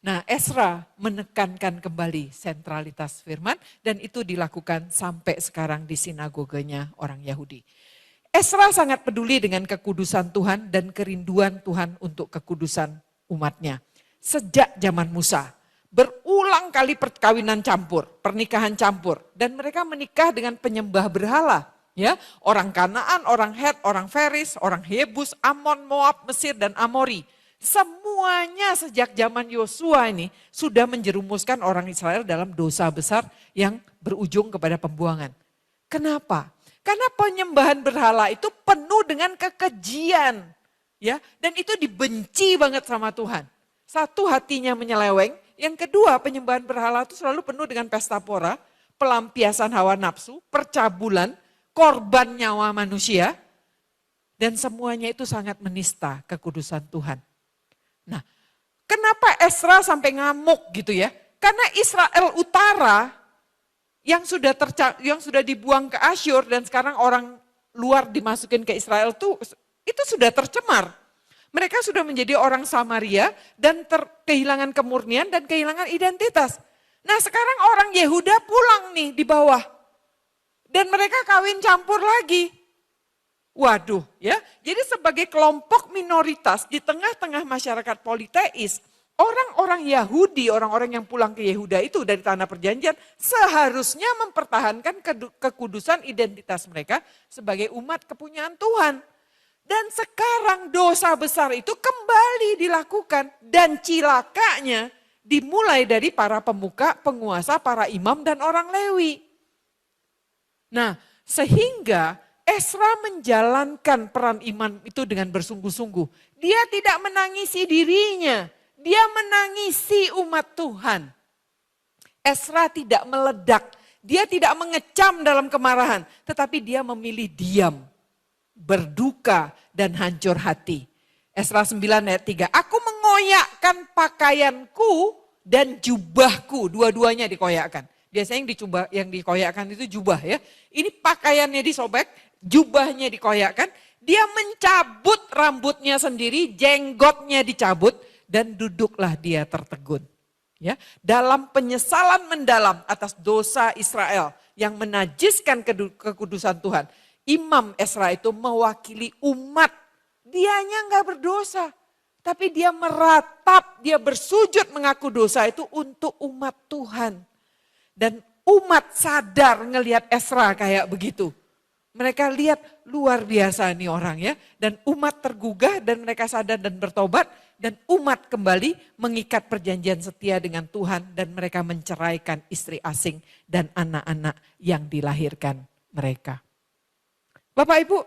Nah Esra menekankan kembali sentralitas firman dan itu dilakukan sampai sekarang di sinagogenya orang Yahudi. Esra sangat peduli dengan kekudusan Tuhan dan kerinduan Tuhan untuk kekudusan umatnya. Sejak zaman Musa, berulang kali perkawinan campur, pernikahan campur. Dan mereka menikah dengan penyembah berhala. Ya, orang Kanaan, orang Het, orang Feris, orang Yebus, Amon, Moab, Mesir, dan Amori. Semuanya sejak zaman Yosua ini sudah menjerumuskan orang Israel dalam dosa besar yang berujung kepada pembuangan. Kenapa? Karena penyembahan berhala itu penuh dengan kekejian. Ya, dan itu dibenci banget sama Tuhan. Satu, hatinya menyeleweng. Yang kedua, penyembahan berhala itu selalu penuh dengan pesta pora, pelampiasan hawa nafsu, percabulan, korban nyawa manusia. Dan semuanya itu sangat menista kekudusan Tuhan. Nah, kenapa Esra sampai ngamuk gitu ya? Karena Israel Utara yang sudah dibuang ke Asyur dan sekarang orang luar dimasukin ke Israel itu sudah tercemar. Mereka sudah menjadi orang Samaria dan kehilangan kemurnian dan kehilangan identitas. Nah sekarang orang Yehuda pulang nih di bawah. Dan mereka kawin campur lagi. Waduh ya, jadi sebagai kelompok minoritas di tengah-tengah masyarakat politeis, orang-orang Yahudi, orang-orang yang pulang ke Yehuda itu dari tanah perjanjian seharusnya mempertahankan kekudusan identitas mereka sebagai umat kepunyaan Tuhan. Dan sekarang dosa besar itu kembali dilakukan dan cilakanya dimulai dari para pemuka, penguasa, para imam dan orang Lewi. Nah, sehingga Esra menjalankan peran imam itu dengan bersungguh-sungguh. Dia tidak menangisi dirinya, dia menangisi umat Tuhan. Esra tidak meledak, dia tidak mengecam dalam kemarahan, tetapi dia memilih diam, berduka dan hancur hati. Esra 9 ayat 3, aku mengoyakkan pakaianku dan jubahku, dua-duanya dikoyakkan. Biasanya yang dikoyakkan itu jubah ya. Ini pakaiannya disobek, jubahnya dikoyakkan. Dia mencabut rambutnya sendiri, jenggotnya dicabut dan duduklah dia tertegun. Ya, dalam penyesalan mendalam atas dosa Israel yang menajiskan kekudusan Tuhan. Imam Esra itu mewakili umat. Dianya enggak berdosa. Tapi dia meratap, dia bersujud mengaku dosa itu untuk umat Tuhan. Dan umat sadar ngelihat Esra kayak begitu. Mereka lihat luar biasa nih orang ya. Dan umat tergugah dan mereka sadar dan bertobat. Dan umat kembali mengikat perjanjian setia dengan Tuhan. Dan mereka menceraikan istri asing dan anak-anak yang dilahirkan mereka. Bapak Ibu,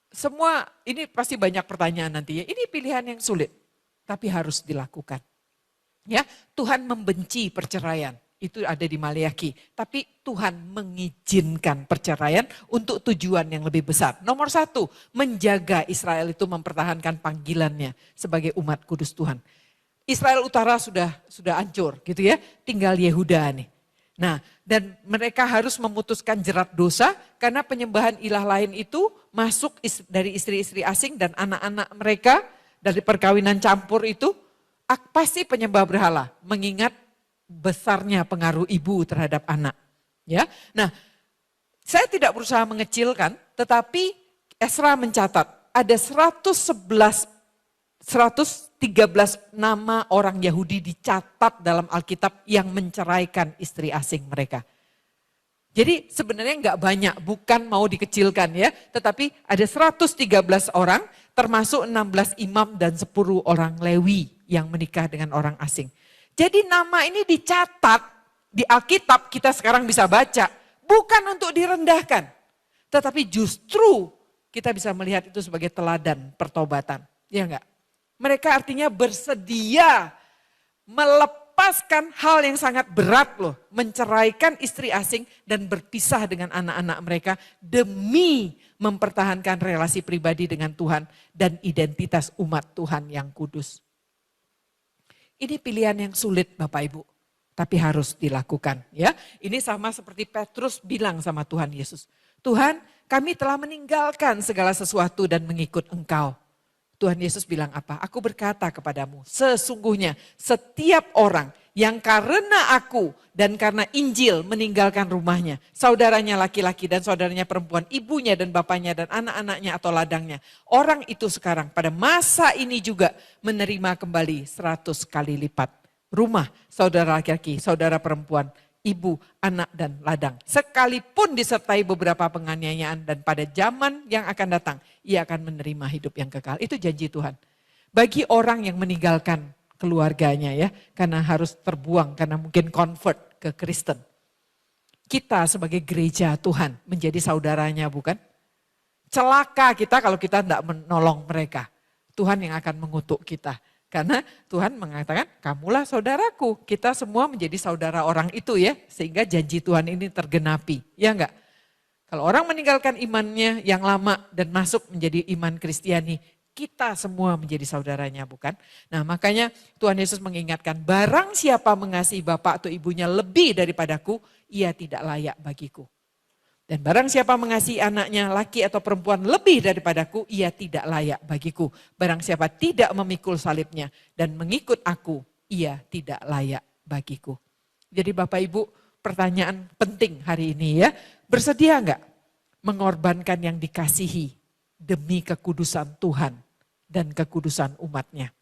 semua ini pasti banyak pertanyaan nanti ya. Ini pilihan yang sulit, tapi harus dilakukan. Ya, Tuhan membenci perceraian. Itu ada di Maleakhi. Tapi Tuhan mengizinkan perceraian untuk tujuan yang lebih besar. Nomor 1, menjaga Israel itu mempertahankan panggilannya sebagai umat kudus Tuhan. Israel Utara sudah hancur gitu ya. Tinggal Yehuda nih. Nah, dan mereka harus memutuskan jerat dosa karena penyembahan ilah lain itu masuk dari istri-istri asing dan anak-anak mereka dari perkawinan campur itu pasti penyembah berhala, mengingat besarnya pengaruh ibu terhadap anak. Ya, nah saya tidak berusaha mengecilkan, tetapi Ezra mencatat ada 113 nama orang Yahudi dicatat dalam Alkitab yang menceraikan istri asing mereka. Jadi sebenarnya nggak banyak, bukan mau dikecilkan ya. Tetapi ada 113 orang, termasuk 16 imam dan 10 orang Lewi yang menikah dengan orang asing. Jadi nama ini dicatat di Alkitab, kita sekarang bisa baca. Bukan untuk direndahkan, tetapi justru kita bisa melihat itu sebagai teladan pertobatan. Ya enggak? Mereka artinya bersedia melepaskan hal yang sangat berat loh. Menceraikan istri asing dan berpisah dengan anak-anak mereka demi mempertahankan relasi pribadi dengan Tuhan dan identitas umat Tuhan yang kudus. Ini pilihan yang sulit Bapak Ibu, tapi harus dilakukan ya. Ini sama seperti Petrus bilang sama Tuhan Yesus. Tuhan, kami telah meninggalkan segala sesuatu dan mengikut Engkau. Tuhan Yesus bilang apa? Aku berkata kepadamu, sesungguhnya setiap orang yang karena aku dan karena Injil meninggalkan rumahnya, saudaranya laki-laki dan saudaranya perempuan, ibunya dan bapaknya dan anak-anaknya atau ladangnya. Orang itu sekarang pada masa ini juga menerima kembali 100 kali lipat. Rumah, saudara laki-laki, saudara perempuan, ibu, anak dan ladang. Sekalipun disertai beberapa penganiayaan dan pada zaman yang akan datang, ia akan menerima hidup yang kekal. Itu janji Tuhan. Bagi orang yang meninggalkan keluarganya ya, karena harus terbuang, karena mungkin convert ke Kristen. Kita sebagai gereja Tuhan menjadi saudaranya bukan? Celaka kita kalau kita tidak menolong mereka. Tuhan yang akan mengutuk kita. Karena Tuhan mengatakan, kamulah saudaraku. Kita semua menjadi saudara orang itu ya. Sehingga janji Tuhan ini tergenapi. Ya enggak? Kalau orang meninggalkan imannya yang lama dan masuk menjadi iman Kristiani, kita semua menjadi saudaranya bukan? Nah makanya Tuhan Yesus mengingatkan, barang siapa mengasihi bapak atau ibunya lebih daripadaku, ia tidak layak bagiku. Dan barang siapa mengasihi anaknya laki atau perempuan lebih daripadaku, ia tidak layak bagiku. Barang siapa tidak memikul salibnya dan mengikut aku, ia tidak layak bagiku. Jadi Bapak Ibu, pertanyaan penting hari ini ya. Bersedia enggak mengorbankan yang dikasihi demi kekudusan Tuhan dan kekudusan umatnya?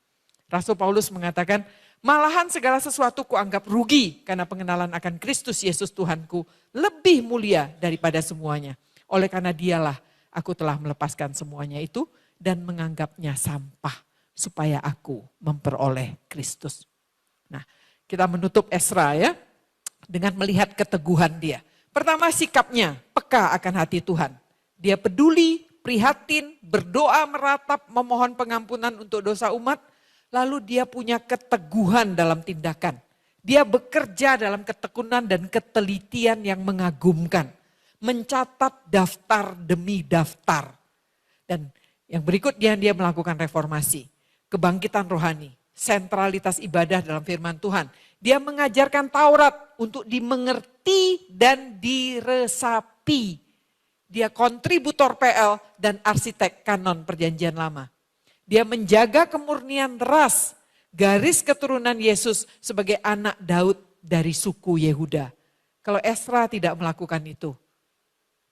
Rasul Paulus mengatakan, malahan segala sesuatu kuanggap rugi karena pengenalan akan Kristus Yesus Tuhanku lebih mulia daripada semuanya. Oleh karena dialah aku telah melepaskan semuanya itu dan menganggapnya sampah supaya aku memperoleh Kristus. Nah, kita menutup Ezra ya dengan melihat keteguhan dia. Pertama sikapnya peka akan hati Tuhan. Dia peduli, prihatin, berdoa meratap, memohon pengampunan untuk dosa umat. Lalu dia punya keteguhan dalam tindakan. Dia bekerja dalam ketekunan dan ketelitian yang mengagumkan. Mencatat daftar demi daftar. Dan yang berikutnya dia melakukan reformasi. Kebangkitan rohani. Sentralitas ibadah dalam firman Tuhan. Dia mengajarkan Taurat untuk dimengerti dan diresapi. Dia kontributor PL dan arsitek kanon perjanjian lama. Dia menjaga kemurnian ras, garis keturunan Yesus sebagai anak Daud dari suku Yehuda. Kalau Ezra tidak melakukan itu,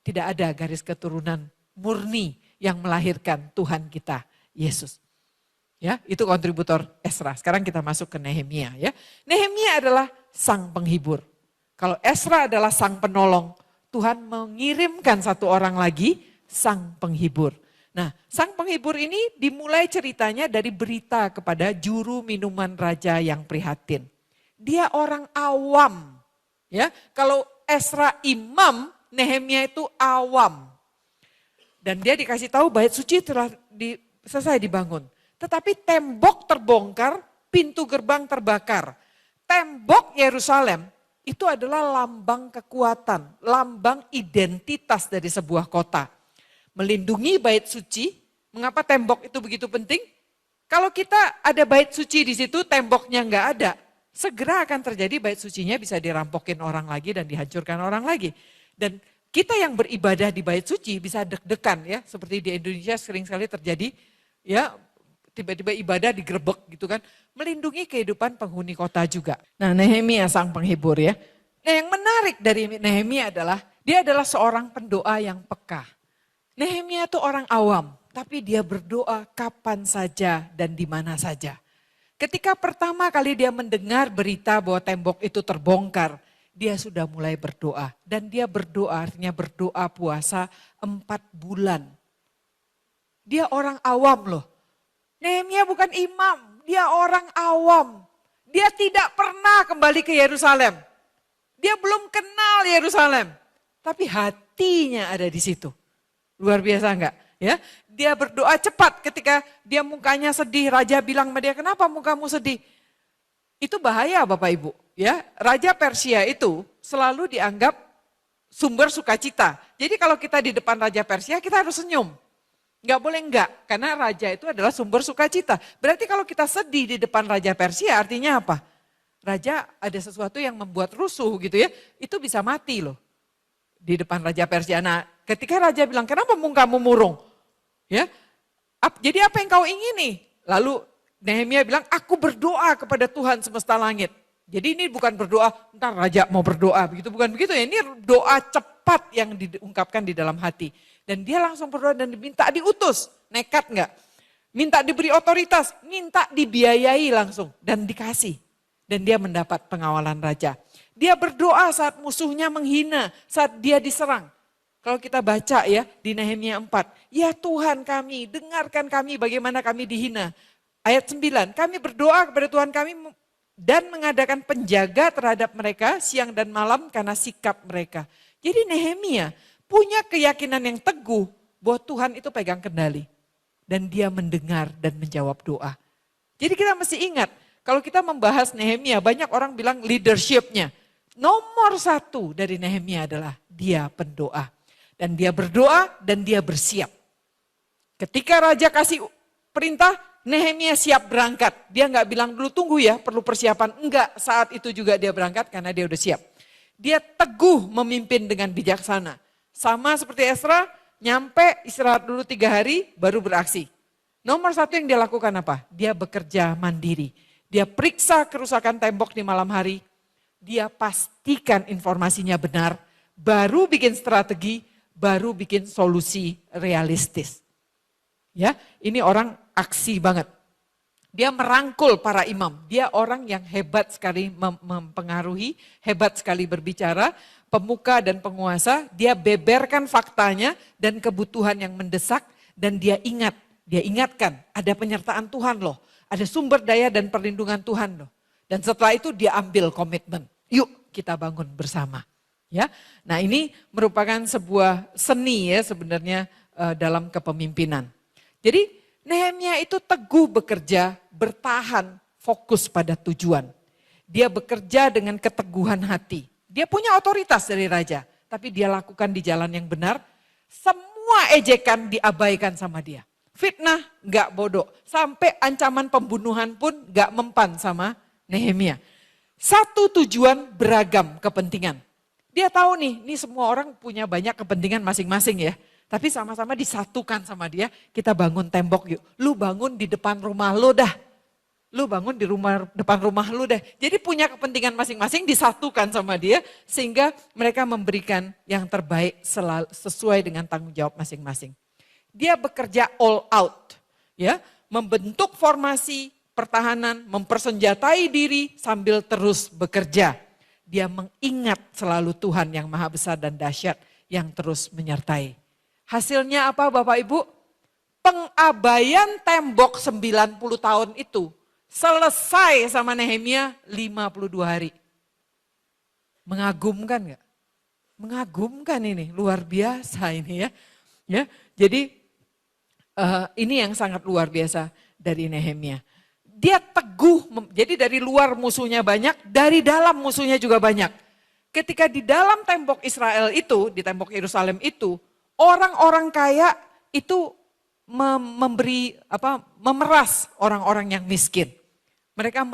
tidak ada garis keturunan murni yang melahirkan Tuhan kita, Yesus. Ya, itu kontributor Ezra. Sekarang kita masuk ke Nehemia ya. Nehemia adalah sang penghibur. Kalau Ezra adalah sang penolong, Tuhan mengirimkan satu orang lagi, sang penghibur. Nah, sang penghibur ini dimulai ceritanya dari berita kepada juru minuman raja yang prihatin. Dia orang awam. Ya, kalau Ezra imam, Nehemia itu awam. Dan dia dikasih tahu bait suci telah selesai dibangun. Tetapi tembok terbongkar, pintu gerbang terbakar. Tembok Yerusalem itu adalah lambang kekuatan, lambang identitas dari sebuah kota. Melindungi bait suci, mengapa tembok itu begitu penting? Kalau kita ada bait suci di situ, temboknya enggak ada. segera akan terjadi bait sucinya bisa dirampokin orang lagi dan dihancurkan orang lagi. Dan kita yang beribadah di bait suci bisa deg-degan ya, seperti di Indonesia sering sekali terjadi ya, tiba-tiba ibadah digerebek gitu kan, melindungi kehidupan penghuni kota juga. Nah, Nehemia sang penghibur ya. Nah, yang menarik dari Nehemia adalah dia adalah seorang pendoa yang peka. Nehemia itu orang awam, tapi dia berdoa kapan saja dan di mana saja. Ketika pertama kali dia mendengar berita bahwa tembok itu terbongkar, dia sudah mulai berdoa. Dan dia berdoa artinya berdoa puasa 4 bulan. Dia orang awam loh. Nehemia bukan imam, dia orang awam. Dia tidak pernah kembali ke Yerusalem. Dia belum kenal Yerusalem. Tapi hatinya ada di situ. Luar biasa enggak? Ya, dia berdoa cepat ketika dia mukanya sedih. Raja bilang sama dia, kenapa mukamu sedih? Itu bahaya Bapak Ibu. Ya, Raja Persia itu selalu dianggap sumber sukacita. Jadi kalau kita di depan Raja Persia kita harus senyum. Enggak boleh enggak, karena raja itu adalah sumber sukacita. Berarti kalau kita sedih di depan Raja Persia artinya apa? Raja ada sesuatu yang membuat rusuh gitu ya, itu bisa mati loh di depan Raja Persia. Nah, ketika raja bilang, kenapa mukamu murung? Ya, jadi apa yang kau ingini? Lalu Nehemia bilang, aku berdoa kepada Tuhan semesta langit. Jadi ini bukan berdoa, ntar raja mau berdoa, begitu bukan begitu ya. Ini doa cepat yang diungkapkan di dalam hati. Dan dia langsung berdoa dan diminta diutus. Nekat enggak? Minta diberi otoritas, minta dibiayai langsung dan dikasih. Dan dia mendapat pengawalan raja. Dia berdoa saat musuhnya menghina, saat dia diserang. Kalau kita baca ya di Nehemia 4, ya Tuhan kami, dengarkan kami bagaimana kami dihina. Ayat 9, kami berdoa kepada Tuhan kami dan mengadakan penjaga terhadap mereka siang dan malam karena sikap mereka. Jadi Nehemia punya keyakinan yang teguh bahwa Tuhan itu pegang kendali. Dan dia mendengar dan menjawab doa. Jadi kita mesti ingat, kalau kita membahas Nehemia, banyak orang bilang leadership-nya. Nomor 1 dari Nehemia adalah dia pendoa. Dan dia berdoa dan dia bersiap. Ketika raja kasih perintah, Nehemia siap berangkat. Dia nggak bilang dulu tunggu ya, perlu persiapan. Enggak, saat itu juga dia berangkat karena dia udah siap. Dia teguh memimpin dengan bijaksana. Sama seperti Esra, nyampe istirahat dulu 3 hari baru beraksi. Nomor 1 yang dia lakukan apa? Dia bekerja mandiri. Dia periksa kerusakan tembok di malam hari. Dia pastikan informasinya benar. Baru bikin strategi, baru bikin solusi realistis. Ya, ini orang aksi banget. Dia merangkul para imam. Dia orang yang hebat sekali mempengaruhi, hebat sekali berbicara. Pemuka dan penguasa, dia beberkan faktanya dan kebutuhan yang mendesak. Dan dia ingatkan ada penyertaan Tuhan loh. Ada sumber daya dan perlindungan Tuhan loh. Dan setelah itu dia ambil komitmen. Yuk kita bangun bersama. Ya, nah ini merupakan sebuah seni ya sebenarnya dalam kepemimpinan. Jadi Nehemia itu teguh bekerja, bertahan, fokus pada tujuan. Dia bekerja dengan keteguhan hati. Dia punya otoritas dari raja, tapi dia lakukan di jalan yang benar. Semua ejekan diabaikan sama dia. Fitnah gak bodoh, sampai ancaman pembunuhan pun gak mempan sama Nehemia. Satu tujuan beragam kepentingan. Dia tahu nih, ini semua orang punya banyak kepentingan masing-masing ya. Tapi sama-sama disatukan sama dia, kita bangun tembok yuk. Lu bangun di depan rumah lu dah. Lu bangun di depan rumah lu deh. Jadi punya kepentingan masing-masing disatukan sama dia. Sehingga mereka memberikan yang terbaik sesuai dengan tanggung jawab masing-masing. Dia bekerja all out. Ya, membentuk formasi pertahanan, mempersenjatai diri sambil terus bekerja. Dia mengingat selalu Tuhan yang maha besar dan dahsyat yang terus menyertai. Hasilnya apa Bapak Ibu? Pengabaian tembok 90 tahun itu selesai sama Nehemia 52 hari. Mengagumkan gak? Mengagumkan ini, luar biasa ini ya. Ya, jadi ini yang sangat luar biasa dari Nehemia. Dia teguh, jadi dari luar musuhnya banyak, dari dalam musuhnya juga banyak. Ketika di dalam tembok Israel itu, di tembok Yerusalem itu, orang-orang kaya itu memeras orang-orang yang miskin. Mereka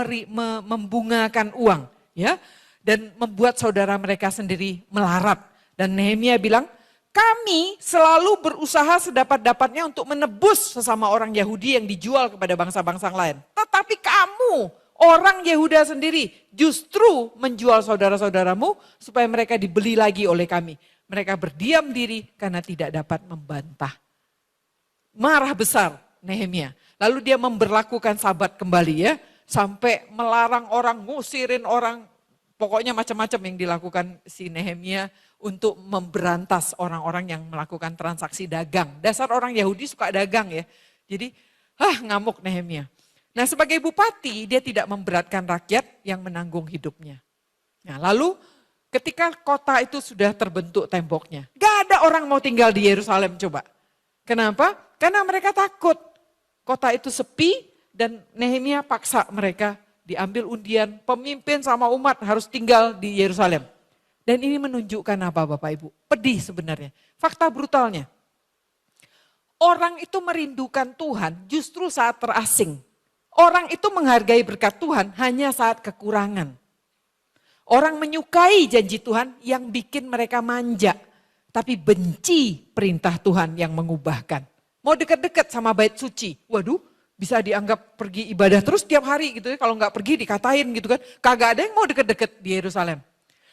membungakan uang, ya, dan membuat saudara mereka sendiri melarat. Dan Nehemia bilang, kami selalu berusaha sedapat-dapatnya untuk menebus sesama orang Yahudi yang dijual kepada bangsa-bangsa lain. Tetapi kamu, orang Yehuda sendiri, justru menjual saudara-saudaramu supaya mereka dibeli lagi oleh kami. Mereka berdiam diri karena tidak dapat membantah. Marah besar Nehemia. Lalu dia memberlakukan sabat kembali, ya. Sampai melarang orang, ngusirin orang. Pokoknya macam-macam yang dilakukan si Nehemia untuk memberantas orang-orang yang melakukan transaksi dagang. Dasar orang Yahudi suka dagang, ya. Jadi ngamuk Nehemia. Nah, sebagai bupati dia tidak memberatkan rakyat yang menanggung hidupnya. Nah, lalu ketika kota itu sudah terbentuk temboknya, gak ada orang mau tinggal di Yerusalem, coba. Kenapa? Karena mereka takut kota itu sepi dan Nehemia paksa mereka diambil undian, pemimpin sama umat harus tinggal di Yerusalem. Dan ini menunjukkan apa Bapak Ibu? Pedih sebenarnya. Fakta brutalnya. Orang itu merindukan Tuhan justru saat terasing. Orang itu menghargai berkat Tuhan hanya saat kekurangan. Orang menyukai janji Tuhan yang bikin mereka manja. Tapi benci perintah Tuhan yang mengubahkan. Mau dekat-dekat sama bait suci. Waduh, bisa dianggap pergi ibadah terus tiap hari gitu ya. Kalau nggak pergi dikatain gitu kan. Kagak ada yang mau deket-deket di Yerusalem.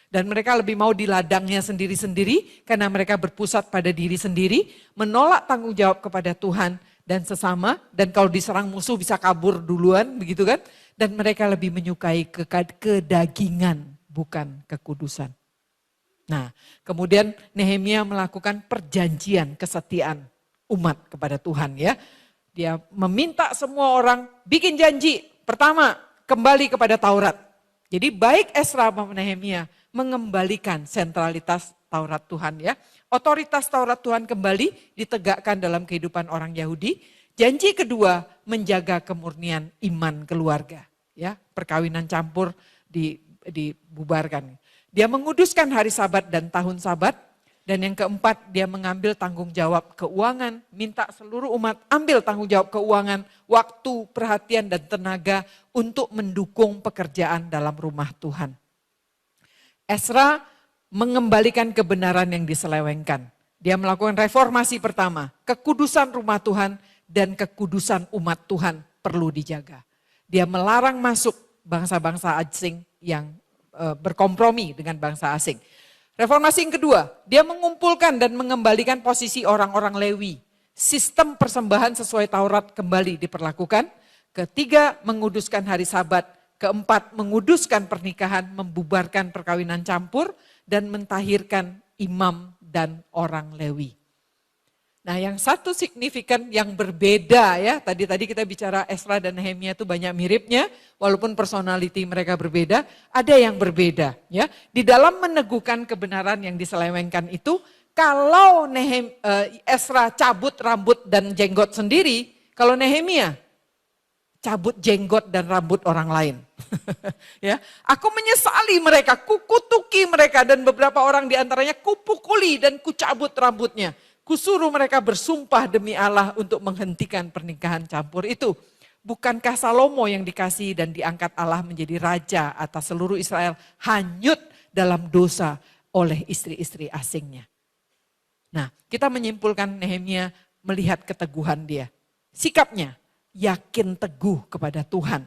Dan mereka lebih mau di ladangnya sendiri-sendiri karena mereka berpusat pada diri sendiri. Menolak tanggung jawab kepada Tuhan dan sesama. Dan kalau diserang musuh bisa kabur duluan begitu kan. Dan mereka lebih menyukai kedagingan bukan kekudusan. Nah, kemudian Nehemia melakukan perjanjian kesetiaan umat kepada Tuhan, ya. Dia meminta semua orang bikin janji. Pertama, kembali kepada Taurat. Jadi baik Esra maupun Nehemia mengembalikan sentralitas Taurat Tuhan, ya. Otoritas Taurat Tuhan kembali ditegakkan dalam kehidupan orang Yahudi. Janji kedua, menjaga kemurnian iman keluarga, ya. Perkawinan campur dibubarkan. Dia menguduskan hari Sabat dan tahun Sabat. Dan yang keempat, dia mengambil tanggung jawab keuangan, minta seluruh umat ambil tanggung jawab keuangan, waktu, perhatian, dan tenaga untuk mendukung pekerjaan dalam rumah Tuhan. Esra mengembalikan kebenaran yang diselewengkan. Dia melakukan reformasi pertama, kekudusan rumah Tuhan dan kekudusan umat Tuhan perlu dijaga. Dia melarang masuk bangsa-bangsa asing yang berkompromi dengan bangsa asing. Reformasi yang kedua, dia mengumpulkan dan mengembalikan posisi orang-orang Lewi. Sistem persembahan sesuai Taurat kembali diperlakukan. Ketiga, menguduskan hari Sabat. Keempat, menguduskan pernikahan, membubarkan perkawinan campur, dan mentahirkan imam dan orang Lewi. Nah, yang satu signifikan yang berbeda, ya. Tadi kita bicara Esra dan Nehemia itu banyak miripnya, walaupun personality mereka berbeda, ada yang berbeda, ya. Di dalam meneguhkan kebenaran yang diselewengkan itu, kalau Esra cabut rambut dan jenggot sendiri, kalau Nehemia cabut jenggot dan rambut orang lain. Ya, aku menyesali mereka, kukutuki mereka dan beberapa orang di antaranya kupukuli dan kucabut rambutnya. Kusuruh mereka bersumpah demi Allah untuk menghentikan pernikahan campur itu. Bukankah Salomo yang dikasihi dan diangkat Allah menjadi raja atas seluruh Israel hanyut dalam dosa oleh istri-istri asingnya? Nah, kita menyimpulkan Nehemia melihat keteguhan dia. Sikapnya yakin teguh kepada Tuhan.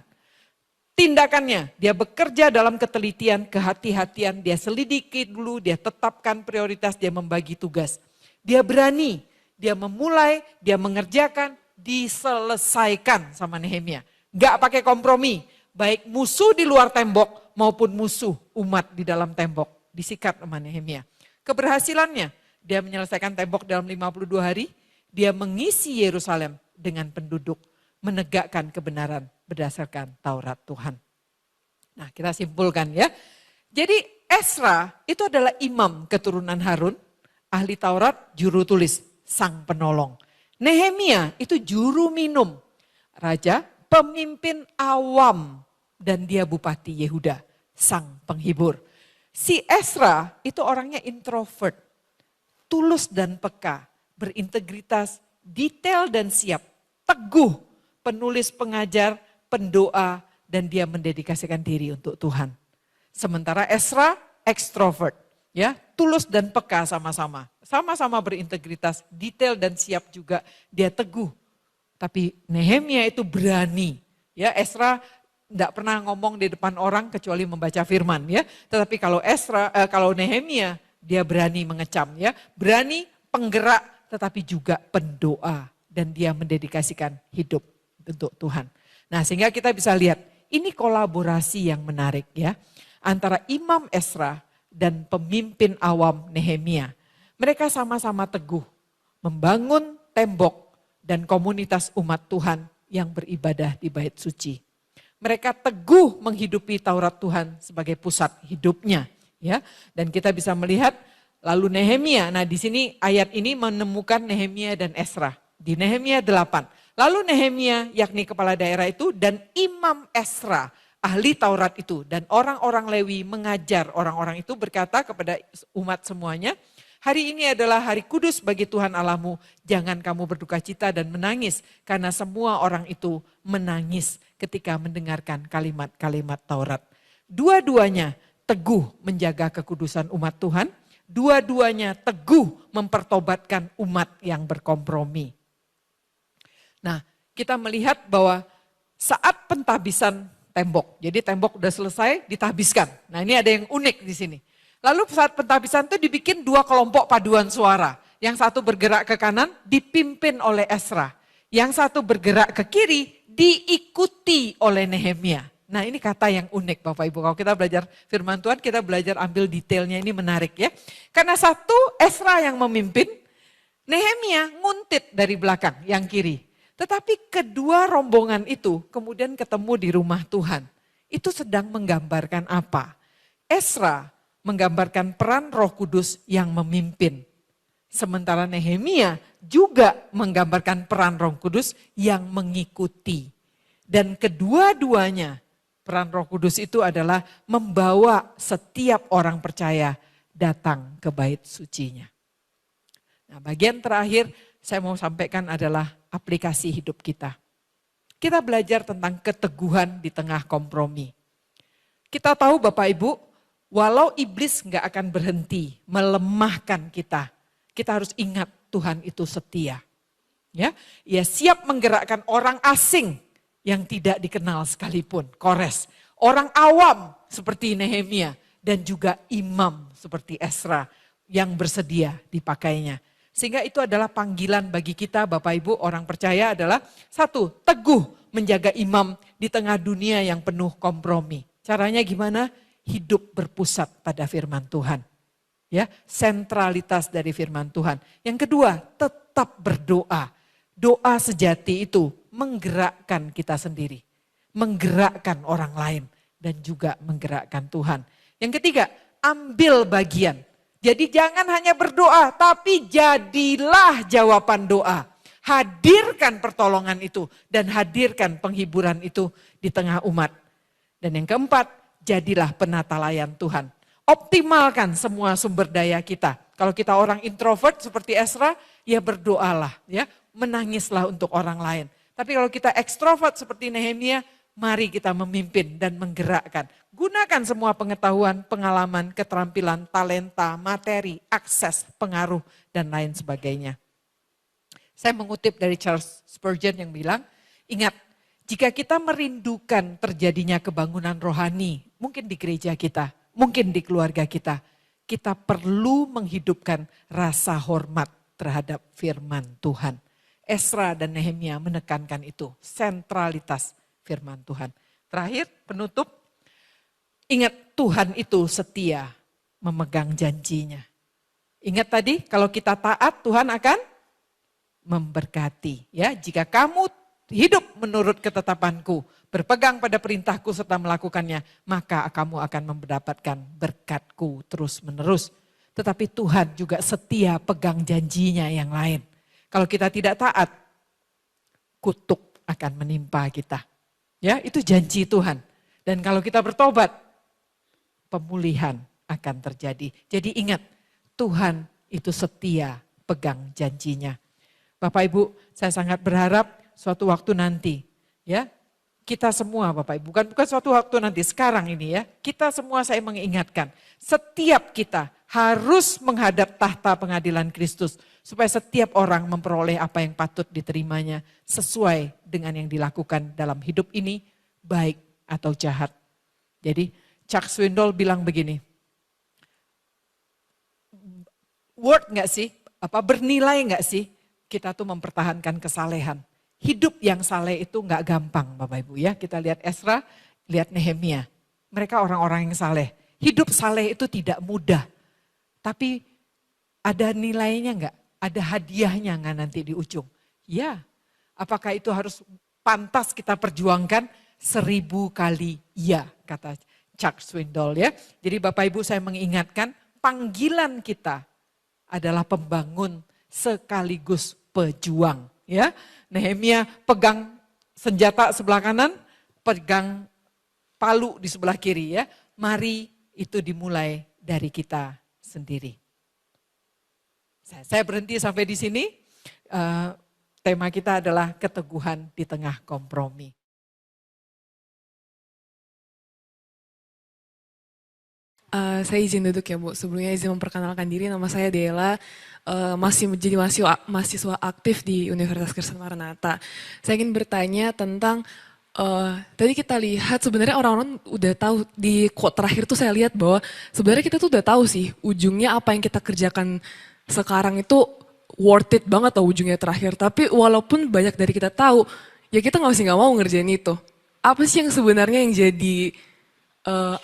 Tindakannya, dia bekerja dalam ketelitian, kehati-hatian, dia selidiki dulu, dia tetapkan prioritas, dia membagi tugas. Dia berani, dia memulai, dia mengerjakan, diselesaikan sama Nehemia. Gak pakai kompromi, baik musuh di luar tembok maupun musuh umat di dalam tembok. Disikat sama Nehemia. Keberhasilannya, dia menyelesaikan tembok dalam 52 hari, dia mengisi Yerusalem dengan penduduk, menegakkan kebenaran berdasarkan Taurat Tuhan. Nah, kita simpulkan ya. Jadi Esra itu adalah imam keturunan Harun, ahli Taurat, juru tulis, sang penolong. Nehemia itu juru minum, raja, pemimpin awam, dan dia bupati Yehuda, sang penghibur. Si Esra itu orangnya introvert, tulus dan peka, berintegritas, detail dan siap, teguh, penulis, pengajar, pendoa, dan dia mendedikasikan diri untuk Tuhan. Sementara Ezra ekstrovert, ya, tulus dan peka sama-sama. Sama-sama berintegritas, detail dan siap juga, dia teguh. Tapi Nehemia itu berani. Ya, Ezra tidak pernah ngomong di depan orang kecuali membaca firman, ya. Tetapi kalau Nehemia, dia berani mengecam, ya. Berani penggerak tetapi juga pendoa, dan dia mendedikasikan hidup untuk Tuhan. Nah, sehingga kita bisa lihat ini kolaborasi yang menarik, ya, antara Imam Ezra dan pemimpin awam Nehemia. Mereka sama-sama teguh membangun tembok dan komunitas umat Tuhan yang beribadah di bait suci. Mereka teguh menghidupi Taurat Tuhan sebagai pusat hidupnya, ya. Dan kita bisa melihat lalu Nehemia. Nah, di sini ayat ini menemukan Nehemia dan Ezra di Nehemia 8. Lalu Nehemia, yakni kepala daerah itu, dan Imam Ezra, ahli Taurat itu, dan orang-orang Lewi mengajar orang-orang itu, berkata kepada umat semuanya, hari ini adalah hari kudus bagi Tuhan Allahmu, jangan kamu berduka cita dan menangis, karena semua orang itu menangis ketika mendengarkan kalimat-kalimat Taurat. Dua-duanya teguh menjaga kekudusan umat Tuhan, dua-duanya teguh mempertobatkan umat yang berkompromi. Nah, kita melihat bahwa saat pentabisan tembok, jadi tembok udah selesai ditabiskan. Nah, ini ada yang unik di sini. Lalu saat pentabisan itu dibikin 2 kelompok paduan suara. Yang satu bergerak ke kanan dipimpin oleh Ezra. Yang satu bergerak ke kiri diikuti oleh Nehemia. Nah, ini kata yang unik Bapak Ibu. Kalau kita belajar firman Tuhan, kita belajar ambil detailnya, ini menarik, ya. Karena satu Ezra yang memimpin, Nehemia nguntit dari belakang yang kiri. Tetapi kedua rombongan itu kemudian ketemu di rumah Tuhan. Itu sedang menggambarkan apa? Ezra menggambarkan peran Roh Kudus yang memimpin. Sementara Nehemia juga menggambarkan peran Roh Kudus yang mengikuti. Dan kedua-duanya peran Roh Kudus itu adalah membawa setiap orang percaya datang ke bait sucinya. Nah, bagian terakhir saya mau sampaikan adalah aplikasi hidup kita. Kita belajar tentang keteguhan di tengah kompromi. Kita tahu Bapak Ibu, walau iblis nggak akan berhenti melemahkan kita, kita harus ingat Tuhan itu setia. Ya, Ia siap menggerakkan orang asing yang tidak dikenal sekalipun, Kores. Orang awam seperti Nehemia dan juga imam seperti Ezra yang bersedia dipakainya. Sehingga itu adalah panggilan bagi kita Bapak Ibu orang percaya adalah satu, teguh menjaga imam di tengah dunia yang penuh kompromi. Caranya gimana? Hidup berpusat pada firman Tuhan. Ya, sentralitas dari firman Tuhan. Yang kedua, tetap berdoa. Doa sejati itu menggerakkan kita sendiri, menggerakkan orang lain dan juga menggerakkan Tuhan. Yang ketiga, ambil bagian. Jadi jangan hanya berdoa, tapi jadilah jawaban doa. Hadirkan pertolongan itu dan hadirkan penghiburan itu di tengah umat. Dan yang keempat, jadilah penata layan Tuhan. Optimalkan semua sumber daya kita. Kalau kita orang introvert seperti Ezra, ya berdoalah, ya menangislah untuk orang lain. Tapi kalau kita ekstrovert seperti Nehemia, mari kita memimpin dan menggerakkan. Gunakan semua pengetahuan, pengalaman, keterampilan, talenta, materi, akses, pengaruh, dan lain sebagainya. Saya mengutip dari Charles Spurgeon yang bilang, ingat, jika kita merindukan terjadinya kebangunan rohani, mungkin di gereja kita, mungkin di keluarga kita perlu menghidupkan rasa hormat terhadap firman Tuhan. Ezra dan Nehemia menekankan itu, sentralitas firman Tuhan. Terakhir, penutup, ingat Tuhan itu setia memegang janjinya. Ingat tadi, kalau kita taat Tuhan akan memberkati. Ya, jika kamu hidup menurut ketetapanku, berpegang pada perintahku serta melakukannya, maka kamu akan mendapatkan berkatku terus menerus. Tetapi Tuhan juga setia pegang janjinya yang lain. Kalau kita tidak taat, kutuk akan menimpa kita. Ya, itu janji Tuhan. Dan kalau kita bertobat, pemulihan akan terjadi. Jadi ingat, Tuhan itu setia pegang janjinya. Bapak Ibu, saya sangat berharap suatu waktu nanti, ya, kita semua Bapak Ibu, bukan suatu waktu nanti, sekarang ini ya. Kita semua saya mengingatkan, setiap kita harus menghadap tahta pengadilan Kristus. Supaya setiap orang memperoleh apa yang patut diterimanya sesuai dengan yang dilakukan dalam hidup ini, baik atau jahat. Jadi Chuck Swindoll bilang begini, worth gak sih, bernilai gak sih kita tuh mempertahankan kesalehan. Hidup yang saleh itu gak gampang Bapak Ibu ya. Kita lihat Ezra, lihat Nehemia. Mereka orang-orang yang saleh. Hidup saleh itu tidak mudah. Tapi ada nilainya gak? Ada hadiahnya gak nanti di ujung? Ya. Apakah itu harus pantas kita perjuangkan? 1000 kali ya, kata Chuck Swindoll ya. Jadi Bapak Ibu saya mengingatkan, panggilan kita adalah pembangun sekaligus pejuang ya. Nehemia pegang senjata sebelah kanan, pegang palu di sebelah kiri ya. Mari itu dimulai dari kita sendiri. Saya berhenti sampai di sini. Tema kita adalah keteguhan di tengah kompromi. Saya izin duduk ya Bu. Sebelumnya izin memperkenalkan diri, nama saya Dela. Masih menjadi mahasiswa aktif di Universitas Kristen Maranatha. Saya ingin bertanya tentang tadi kita lihat sebenarnya orang-orang udah tahu di quote terakhir tuh saya lihat bahwa sebenarnya kita tuh udah tahu sih ujungnya apa yang kita kerjakan sekarang itu worth it banget tau ujungnya terakhir. Tapi walaupun banyak dari kita tahu, ya kita nggak mau ngerjain itu. Apa sih yang sebenarnya yang jadi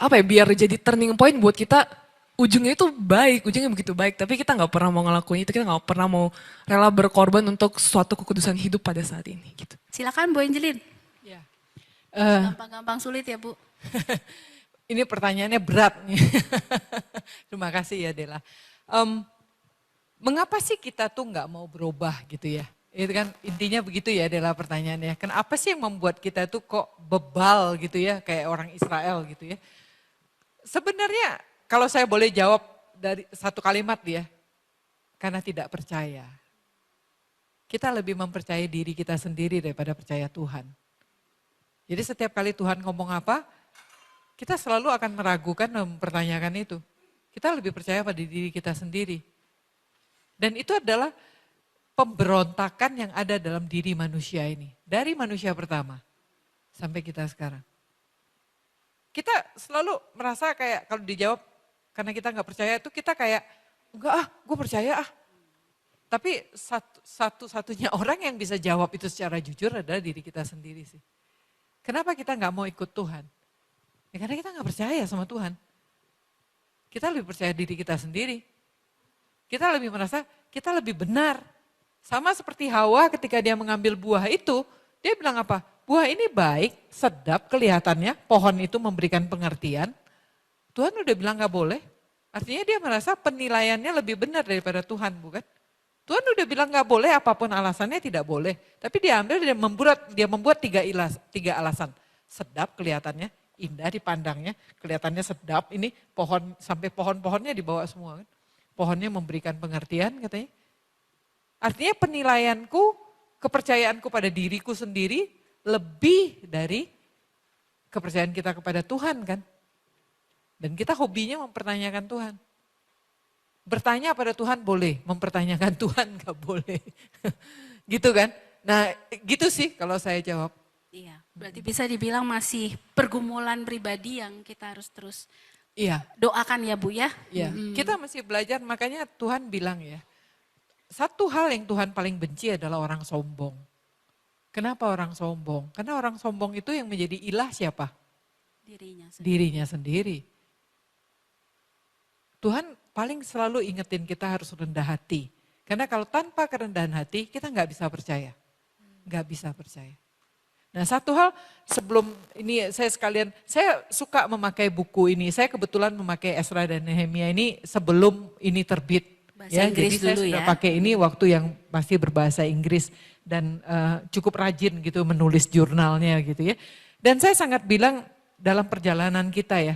biar jadi turning point buat kita ujungnya itu baik, ujungnya begitu baik, tapi kita nggak pernah mau ngelakuin itu, kita nggak pernah mau rela berkorban untuk suatu kekudusan hidup pada saat ini. Gitu. Silakan Bu Angelin. Ya. Gampang-gampang sulit ya Bu. Ini pertanyaannya berat nih. Terima kasih ya Dela. Mengapa sih kita tuh nggak mau berubah gitu ya? Itu kan intinya begitu ya adalah pertanyaannya. Kenapa sih yang membuat kita itu kok bebal gitu ya kayak orang Israel gitu ya. Sebenarnya kalau saya boleh jawab dari satu kalimat ya. Karena tidak percaya. Kita lebih mempercayai diri kita sendiri daripada percaya Tuhan. Jadi setiap kali Tuhan ngomong apa, kita selalu akan meragukan dan mempertanyakan itu. Kita lebih percaya pada diri kita sendiri. Dan itu adalah pemberontakan yang ada dalam diri manusia ini. Dari manusia pertama sampai kita sekarang. Kita selalu merasa kayak kalau dijawab karena kita nggak percaya itu kita kayak enggak gue percaya Tapi satu-satunya orang yang bisa jawab itu secara jujur adalah diri kita sendiri sih. Kenapa kita nggak mau ikut Tuhan? Ya karena kita nggak percaya sama Tuhan. Kita lebih percaya diri kita sendiri. Kita lebih merasa kita lebih benar. Sama seperti Hawa ketika dia mengambil buah itu, dia bilang apa? Buah ini baik, sedap kelihatannya, pohon itu memberikan pengertian. Tuhan udah bilang gak boleh. Artinya dia merasa penilaiannya lebih benar daripada Tuhan, bukan? Tuhan udah bilang gak boleh, apapun alasannya tidak boleh. Tapi dia membuat tiga alasan. Sedap kelihatannya, indah dipandangnya, kelihatannya sedap. Ini pohon, sampai pohon-pohonnya dibawa semua kan. Pohonnya memberikan pengertian katanya. Artinya penilaianku, kepercayaanku pada diriku sendiri lebih dari kepercayaan kita kepada Tuhan kan. Dan kita hobinya mempertanyakan Tuhan. Bertanya pada Tuhan boleh, mempertanyakan Tuhan gak boleh. Gitu kan. Nah gitu sih kalau saya jawab. Iya, berarti bisa dibilang masih pergumulan pribadi yang kita harus terus doakan ya Bu ya. Iya, kita masih belajar makanya Tuhan bilang ya. Satu hal yang Tuhan paling benci adalah orang sombong. Kenapa orang sombong? Karena orang sombong itu yang menjadi ilah siapa? Dirinya sendiri. Tuhan paling selalu ingetin kita harus rendah hati. Karena kalau tanpa kerendahan hati kita nggak bisa percaya. Nggak bisa percaya. Nah satu hal sebelum ini saya suka memakai buku ini. Saya kebetulan memakai Ezra dan Nehemia ini sebelum ini terbit. Bahasa Inggris jadi saya dulu sudah ya. pakai ini waktu yang masih berbahasa Inggris dan cukup rajin gitu menulis jurnalnya gitu ya. Dan saya sangat bilang dalam perjalanan kita ya,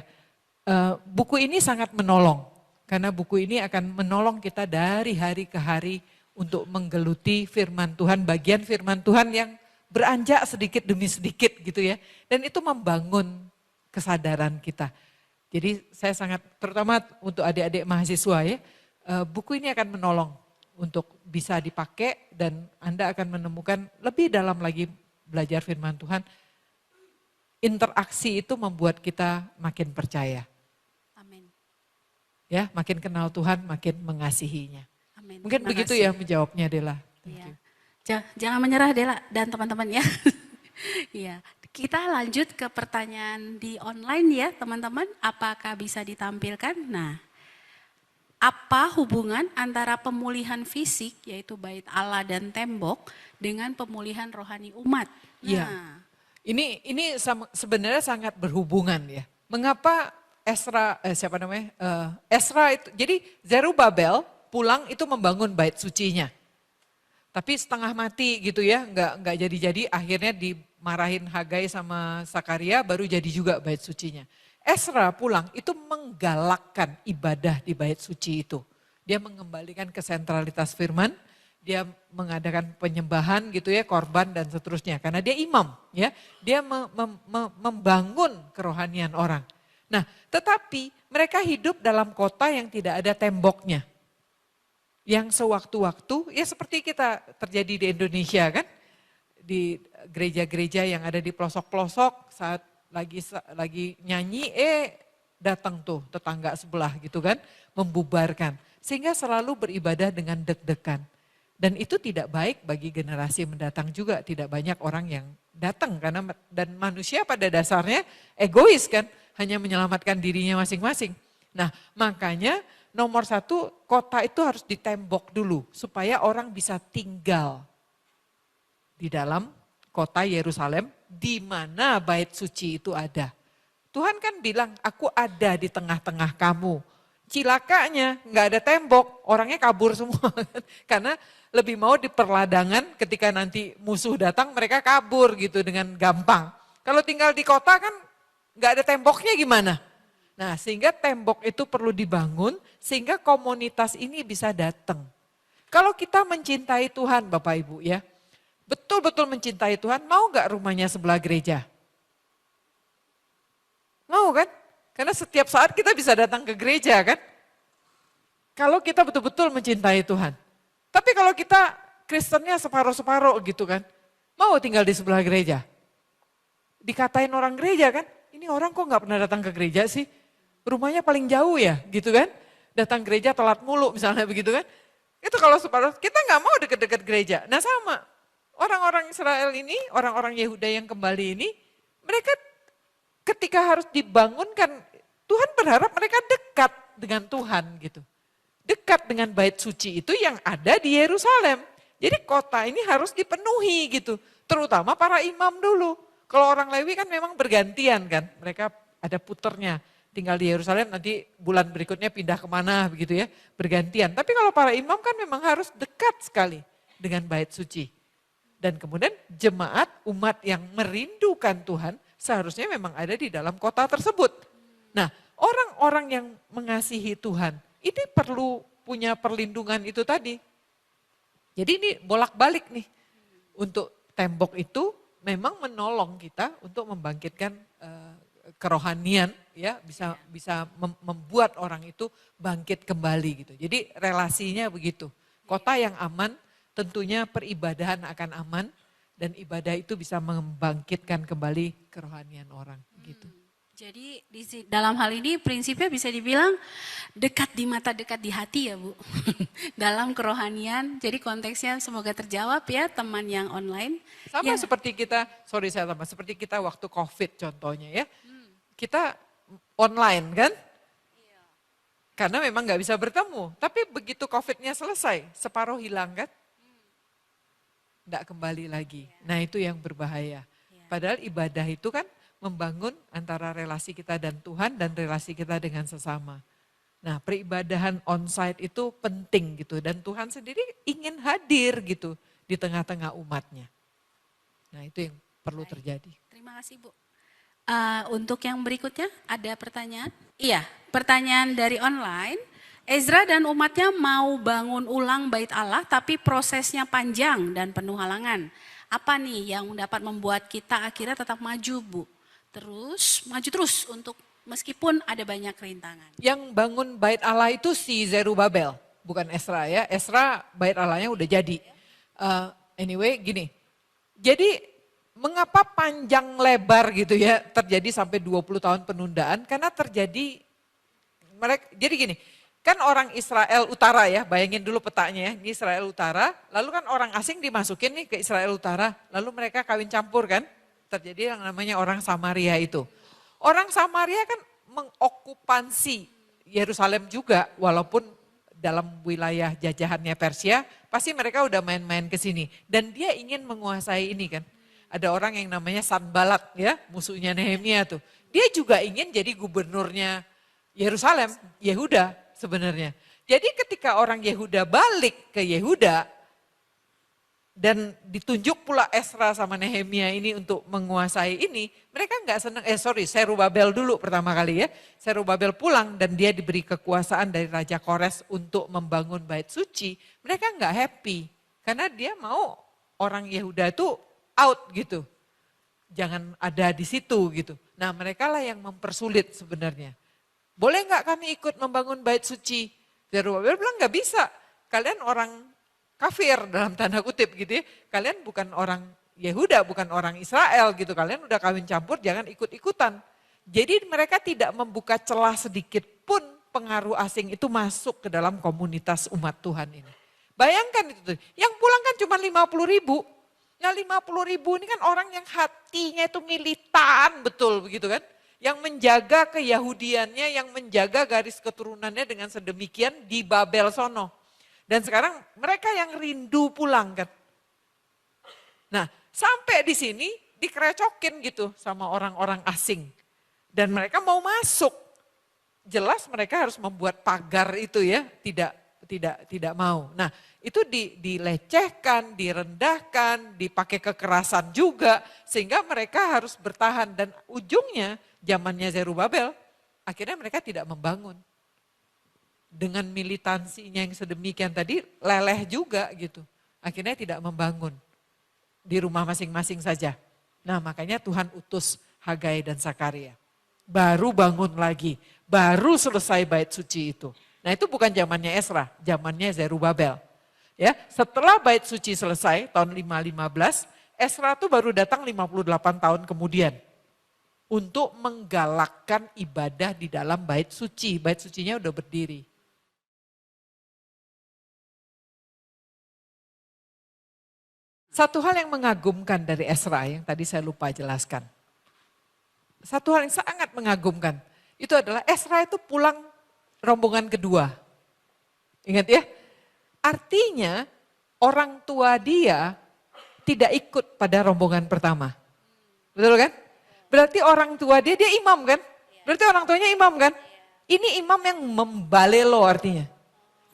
buku ini sangat menolong. Karena buku ini akan menolong kita dari hari ke hari untuk menggeluti firman Tuhan, bagian firman Tuhan yang beranjak sedikit demi sedikit gitu ya. Dan itu membangun kesadaran kita. Jadi saya sangat, terutama untuk adik-adik mahasiswa ya, buku ini akan menolong untuk bisa dipakai dan Anda akan menemukan lebih dalam lagi belajar firman Tuhan. Interaksi itu membuat kita makin percaya. Amin. Ya, makin kenal Tuhan, makin mengasihinya. Amin. Mungkin Terima begitu kasih. ya menjawabnya Dela. Thank Iya. you. Jangan menyerah Dela dan teman-teman ya. Iya. Kita lanjut ke pertanyaan di online ya teman-teman. Apakah bisa ditampilkan? Nah, apa hubungan antara pemulihan fisik yaitu bait Allah dan tembok dengan pemulihan rohani umat? Iya. Nah, Ini sebenarnya sangat berhubungan ya. Mengapa Esra Esra itu, jadi Zerubabel pulang itu membangun bait sucinya. Tapi setengah mati gitu ya, nggak jadi-jadi, akhirnya dimarahin Hagai sama Sakaria, baru jadi juga bait sucinya. Esra pulang itu menggalakkan ibadah di bait suci itu. Dia mengembalikan ke sentralitas firman, dia mengadakan penyembahan gitu ya, korban dan seterusnya. Karena dia imam ya, dia membangun kerohanian orang. Nah tetapi mereka hidup dalam kota yang tidak ada temboknya. Yang sewaktu-waktu, ya seperti kita terjadi di Indonesia kan, di gereja-gereja yang ada di pelosok-pelosok saat lagi nyanyi, datang tuh tetangga sebelah gitu kan, membubarkan. Sehingga selalu beribadah dengan deg-degan. Dan itu tidak baik bagi generasi mendatang juga, tidak banyak orang yang datang karena dan manusia pada dasarnya egois kan, hanya menyelamatkan dirinya masing-masing. Nah makanya nomor satu, kota itu harus ditembok dulu supaya orang bisa tinggal di dalam kota Yerusalem di mana bait suci itu ada. Tuhan kan bilang, aku ada di tengah-tengah kamu. Cilakanya nggak ada tembok, orangnya kabur semua. Karena lebih mau di perladangan ketika nanti musuh datang mereka kabur gitu dengan gampang. Kalau tinggal di kota kan nggak ada temboknya gimana? Nah sehingga tembok itu perlu dibangun sehingga komunitas ini bisa datang. Kalau kita mencintai Tuhan Bapak Ibu ya, betul-betul mencintai Tuhan, mau gak rumahnya sebelah gereja? Mau kan? Karena setiap saat kita bisa datang ke gereja kan? Kalau kita betul-betul mencintai Tuhan. Tapi kalau kita Kristennya separuh-separuh gitu kan, mau tinggal di sebelah gereja? Dikatain orang gereja kan, ini orang kok gak pernah datang ke gereja sih? Rumahnya paling jauh ya gitu kan, datang gereja telat mulu misalnya begitu kan. Itu kalau separuh, kita nggak mau deket-deket gereja. Nah sama, orang-orang Israel ini, orang-orang Yehuda yang kembali ini, mereka ketika harus dibangunkan, Tuhan berharap mereka dekat dengan Tuhan gitu. Dekat dengan bait suci itu yang ada di Yerusalem. Jadi kota ini harus dipenuhi gitu, terutama para imam dulu. Kalau orang Lewi kan memang bergantian kan, mereka ada puternya. Tinggal di Yerusalem, nanti bulan berikutnya pindah kemana begitu ya, bergantian. Tapi kalau para imam kan memang harus dekat sekali dengan bait suci. Dan kemudian jemaat, umat yang merindukan Tuhan seharusnya memang ada di dalam kota tersebut. Nah orang-orang yang mengasihi Tuhan, ini perlu punya perlindungan itu tadi. Jadi ini bolak-balik nih, untuk tembok itu memang menolong kita untuk membangkitkan kerohanian ya, bisa membuat orang itu bangkit kembali gitu. Jadi relasinya begitu. Kota yang aman tentunya peribadahan akan aman dan ibadah itu bisa membangkitkan kembali kerohanian orang gitu. jadi dalam hal ini prinsipnya bisa dibilang dekat di mata, dekat di hati ya Bu. Dalam kerohanian, jadi konteksnya semoga terjawab ya teman yang online. Sama Ya. seperti kita, seperti kita waktu COVID contohnya ya. Kita online kan? Karena memang nggak bisa bertemu. Tapi begitu COVID-nya selesai, separuh hilang kan? Nggak kembali lagi. Nah itu yang berbahaya. Padahal ibadah itu kan membangun antara relasi kita dan Tuhan dan relasi kita dengan sesama. Nah peribadahan onsite itu penting gitu. Dan Tuhan sendiri ingin hadir gitu di tengah-tengah umatnya. Nah itu yang perlu terjadi. Terima kasih Bu. Untuk yang berikutnya ada pertanyaan? Iya, pertanyaan dari online. Ezra dan umatnya mau bangun ulang bait Allah tapi prosesnya panjang dan penuh halangan. Apa nih yang dapat membuat kita akhirnya tetap maju, Bu? Maju terus untuk meskipun ada banyak rintangan. Yang bangun bait Allah itu si Zerubabel, bukan Esra ya. Esra bait Allahnya udah jadi. Anyway gini, jadi mengapa panjang lebar gitu ya terjadi sampai 20 tahun penundaan? Karena terjadi, jadi gini, kan orang Israel Utara ya, bayangin dulu petanya ya, ini Israel Utara, lalu kan orang asing dimasukin nih ke Israel Utara, lalu mereka kawin campur kan, terjadi yang namanya orang Samaria itu. Orang Samaria kan mengokupansi Yerusalem juga, walaupun dalam wilayah jajahannya Persia, pasti mereka udah main-main ke sini. Dan dia ingin menguasai ini kan. Ada orang yang namanya Sanbalat ya, musuhnya Nehemia tuh. Dia juga ingin jadi gubernurnya Yerusalem, Yehuda sebenarnya. Jadi ketika orang Yehuda balik ke Yehuda, dan ditunjuk pula Esra sama Nehemia ini untuk menguasai ini, mereka nggak senang, Zerubabel dulu pertama kali ya. Zerubabel pulang dan dia diberi kekuasaan dari Raja Kores untuk membangun bait suci. Mereka nggak happy, karena dia mau orang Yehuda itu out gitu. Jangan ada di situ gitu. Nah mereka lah yang mempersulit sebenarnya. Boleh nggak kami ikut membangun bait suci? Zerubabel bilang nggak bisa, kalian orang kafir dalam tanda kutip gitu ya. Kalian bukan orang Yehuda, bukan orang Israel gitu. Kalian udah kawin campur, jangan ikut-ikutan. Jadi mereka tidak membuka celah sedikit pun pengaruh asing itu masuk ke dalam komunitas umat Tuhan ini. Bayangkan itu, yang pulang kan cuma 50.000. Ya 50.000 ini kan orang yang hatinya itu militan betul begitu kan. Yang menjaga keyahudiannya, yang menjaga garis keturunannya dengan sedemikian di Babel sono. Dan sekarang mereka yang rindu pulang kan. Nah sampai di sini dikerecokin gitu sama orang-orang asing. Dan mereka mau masuk. Jelas mereka harus membuat pagar itu ya, tidak mau. Nah itu dilecehkan, direndahkan, dipakai kekerasan juga. Sehingga mereka harus bertahan dan ujungnya zamannya Zerubabel akhirnya mereka tidak membangun. Dengan militansinya yang sedemikian tadi leleh juga gitu. Akhirnya tidak membangun di rumah masing-masing saja. Nah makanya Tuhan utus Hagai dan Sakaria. Baru bangun lagi, baru selesai bait suci itu. Nah itu bukan zamannya Esra, zamannya Zerubabel. Ya, setelah bait suci selesai tahun 515, Esra itu baru datang 58 tahun kemudian. Untuk menggalakkan ibadah di dalam bait suci. Bait sucinya udah berdiri. Satu hal yang mengagumkan dari Esra yang tadi saya lupa jelaskan. Satu hal yang sangat mengagumkan. Itu adalah Esra itu pulang rombongan kedua. Ingat ya? Artinya orang tua dia tidak ikut pada rombongan pertama. Betul kan? Berarti orang tua dia imam kan? Berarti orang tuanya imam kan? Ini imam yang membalelo artinya.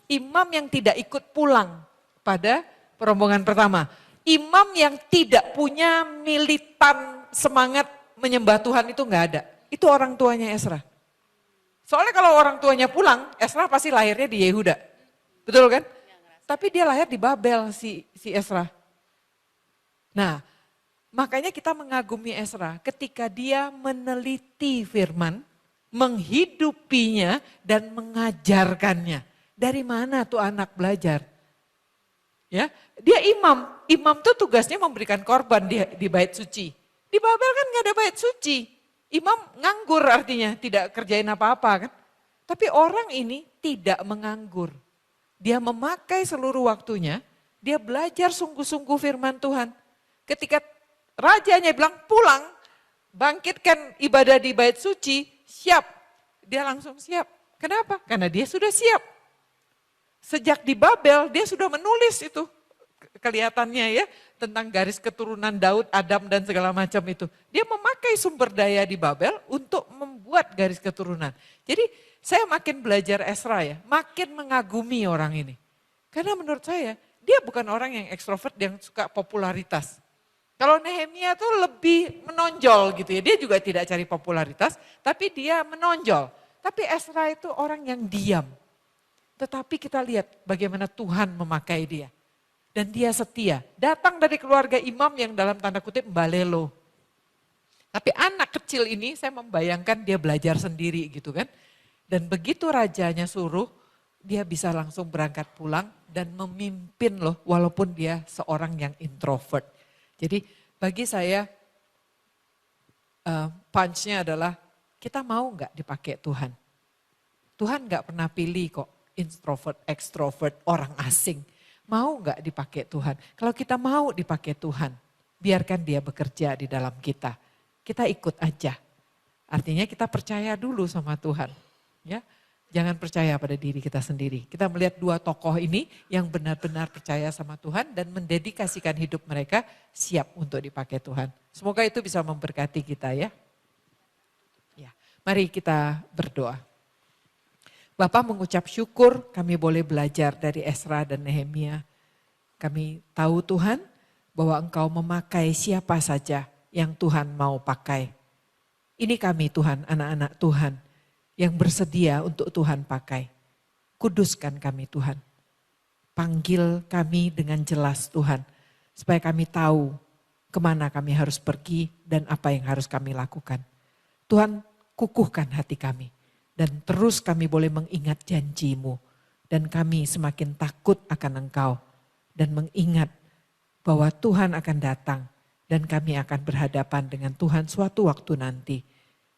Imam yang tidak ikut pulang pada rombongan pertama. Imam yang tidak punya militan semangat menyembah Tuhan itu nggak ada. Itu orang tuanya Esra. Soalnya kalau orang tuanya pulang, Esra pasti lahirnya di Yehuda. Betul kan? Tapi dia lahir di Babel si Esra. Nah, makanya kita mengagumi Esra ketika dia meneliti firman, menghidupinya dan mengajarkannya. Dari mana tuh anak belajar? Ya, dia imam. Imam tuh tugasnya memberikan korban di bait suci. Di Babel kan nggak ada bait suci. Imam nganggur artinya, tidak kerjain apa-apa kan. Tapi orang ini tidak menganggur. Dia memakai seluruh waktunya, dia belajar sungguh-sungguh firman Tuhan. Ketika rajanya bilang pulang, bangkitkan ibadah di bait suci, siap. Dia langsung siap. Kenapa? Karena dia sudah siap. Sejak di Babel dia sudah menulis itu kelihatannya ya tentang garis keturunan Daud, Adam dan segala macam itu. Dia memakai sumber daya di Babel untuk membuat garis keturunan. Jadi saya makin belajar Esra ya, makin mengagumi orang ini. Karena menurut saya dia bukan orang yang ekstrovert yang suka popularitas. Kalau Nehemia tuh lebih menonjol gitu ya, dia juga tidak cari popularitas tapi dia menonjol. Tapi Esra itu orang yang diam. Tetapi kita lihat bagaimana Tuhan memakai dia. Dan dia setia. Datang dari keluarga imam yang dalam tanda kutip mbalelo. Tapi anak kecil ini saya membayangkan dia belajar sendiri gitu kan. Dan begitu rajanya suruh, dia bisa langsung berangkat pulang dan memimpin loh walaupun dia seorang yang introvert. Jadi bagi saya punch-nya adalah kita mau nggak dipakai Tuhan. Tuhan nggak pernah pilih kok introvert, extrovert, orang asing. Mau nggak dipakai Tuhan? Kalau kita mau dipakai Tuhan, biarkan dia bekerja di dalam kita. Kita ikut aja. Artinya kita percaya dulu sama Tuhan. Ya, jangan percaya pada diri kita sendiri. Kita melihat dua tokoh ini yang benar-benar percaya sama Tuhan dan mendedikasikan hidup mereka siap untuk dipakai Tuhan. Semoga itu bisa memberkati kita ya. Ya, mari kita berdoa. Bapak mengucap syukur kami boleh belajar dari Esra dan Nehemia. Kami tahu Tuhan bahwa Engkau memakai siapa saja yang Tuhan mau pakai. Ini kami Tuhan, anak-anak Tuhan yang bersedia untuk Tuhan pakai. Kuduskan kami Tuhan. Panggil kami dengan jelas Tuhan. Supaya kami tahu kemana kami harus pergi dan apa yang harus kami lakukan. Tuhan kukuhkan hati kami. Dan terus kami boleh mengingat janji-Mu. Dan kami semakin takut akan Engkau. Dan mengingat bahwa Tuhan akan datang. Dan kami akan berhadapan dengan Tuhan suatu waktu nanti.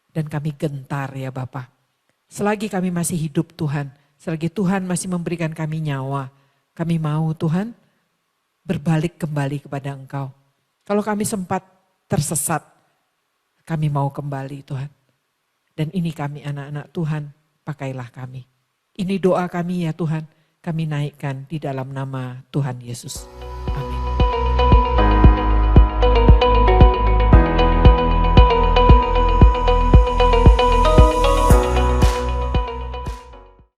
Dan kami gentar ya Bapa. Selagi kami masih hidup Tuhan. Selagi Tuhan masih memberikan kami nyawa. Kami mau Tuhan berbalik kembali kepada Engkau. Kalau kami sempat tersesat. Kami mau kembali Tuhan. Dan ini kami anak-anak Tuhan, pakailah kami. Ini doa kami ya Tuhan, kami naikkan di dalam nama Tuhan Yesus. Amin.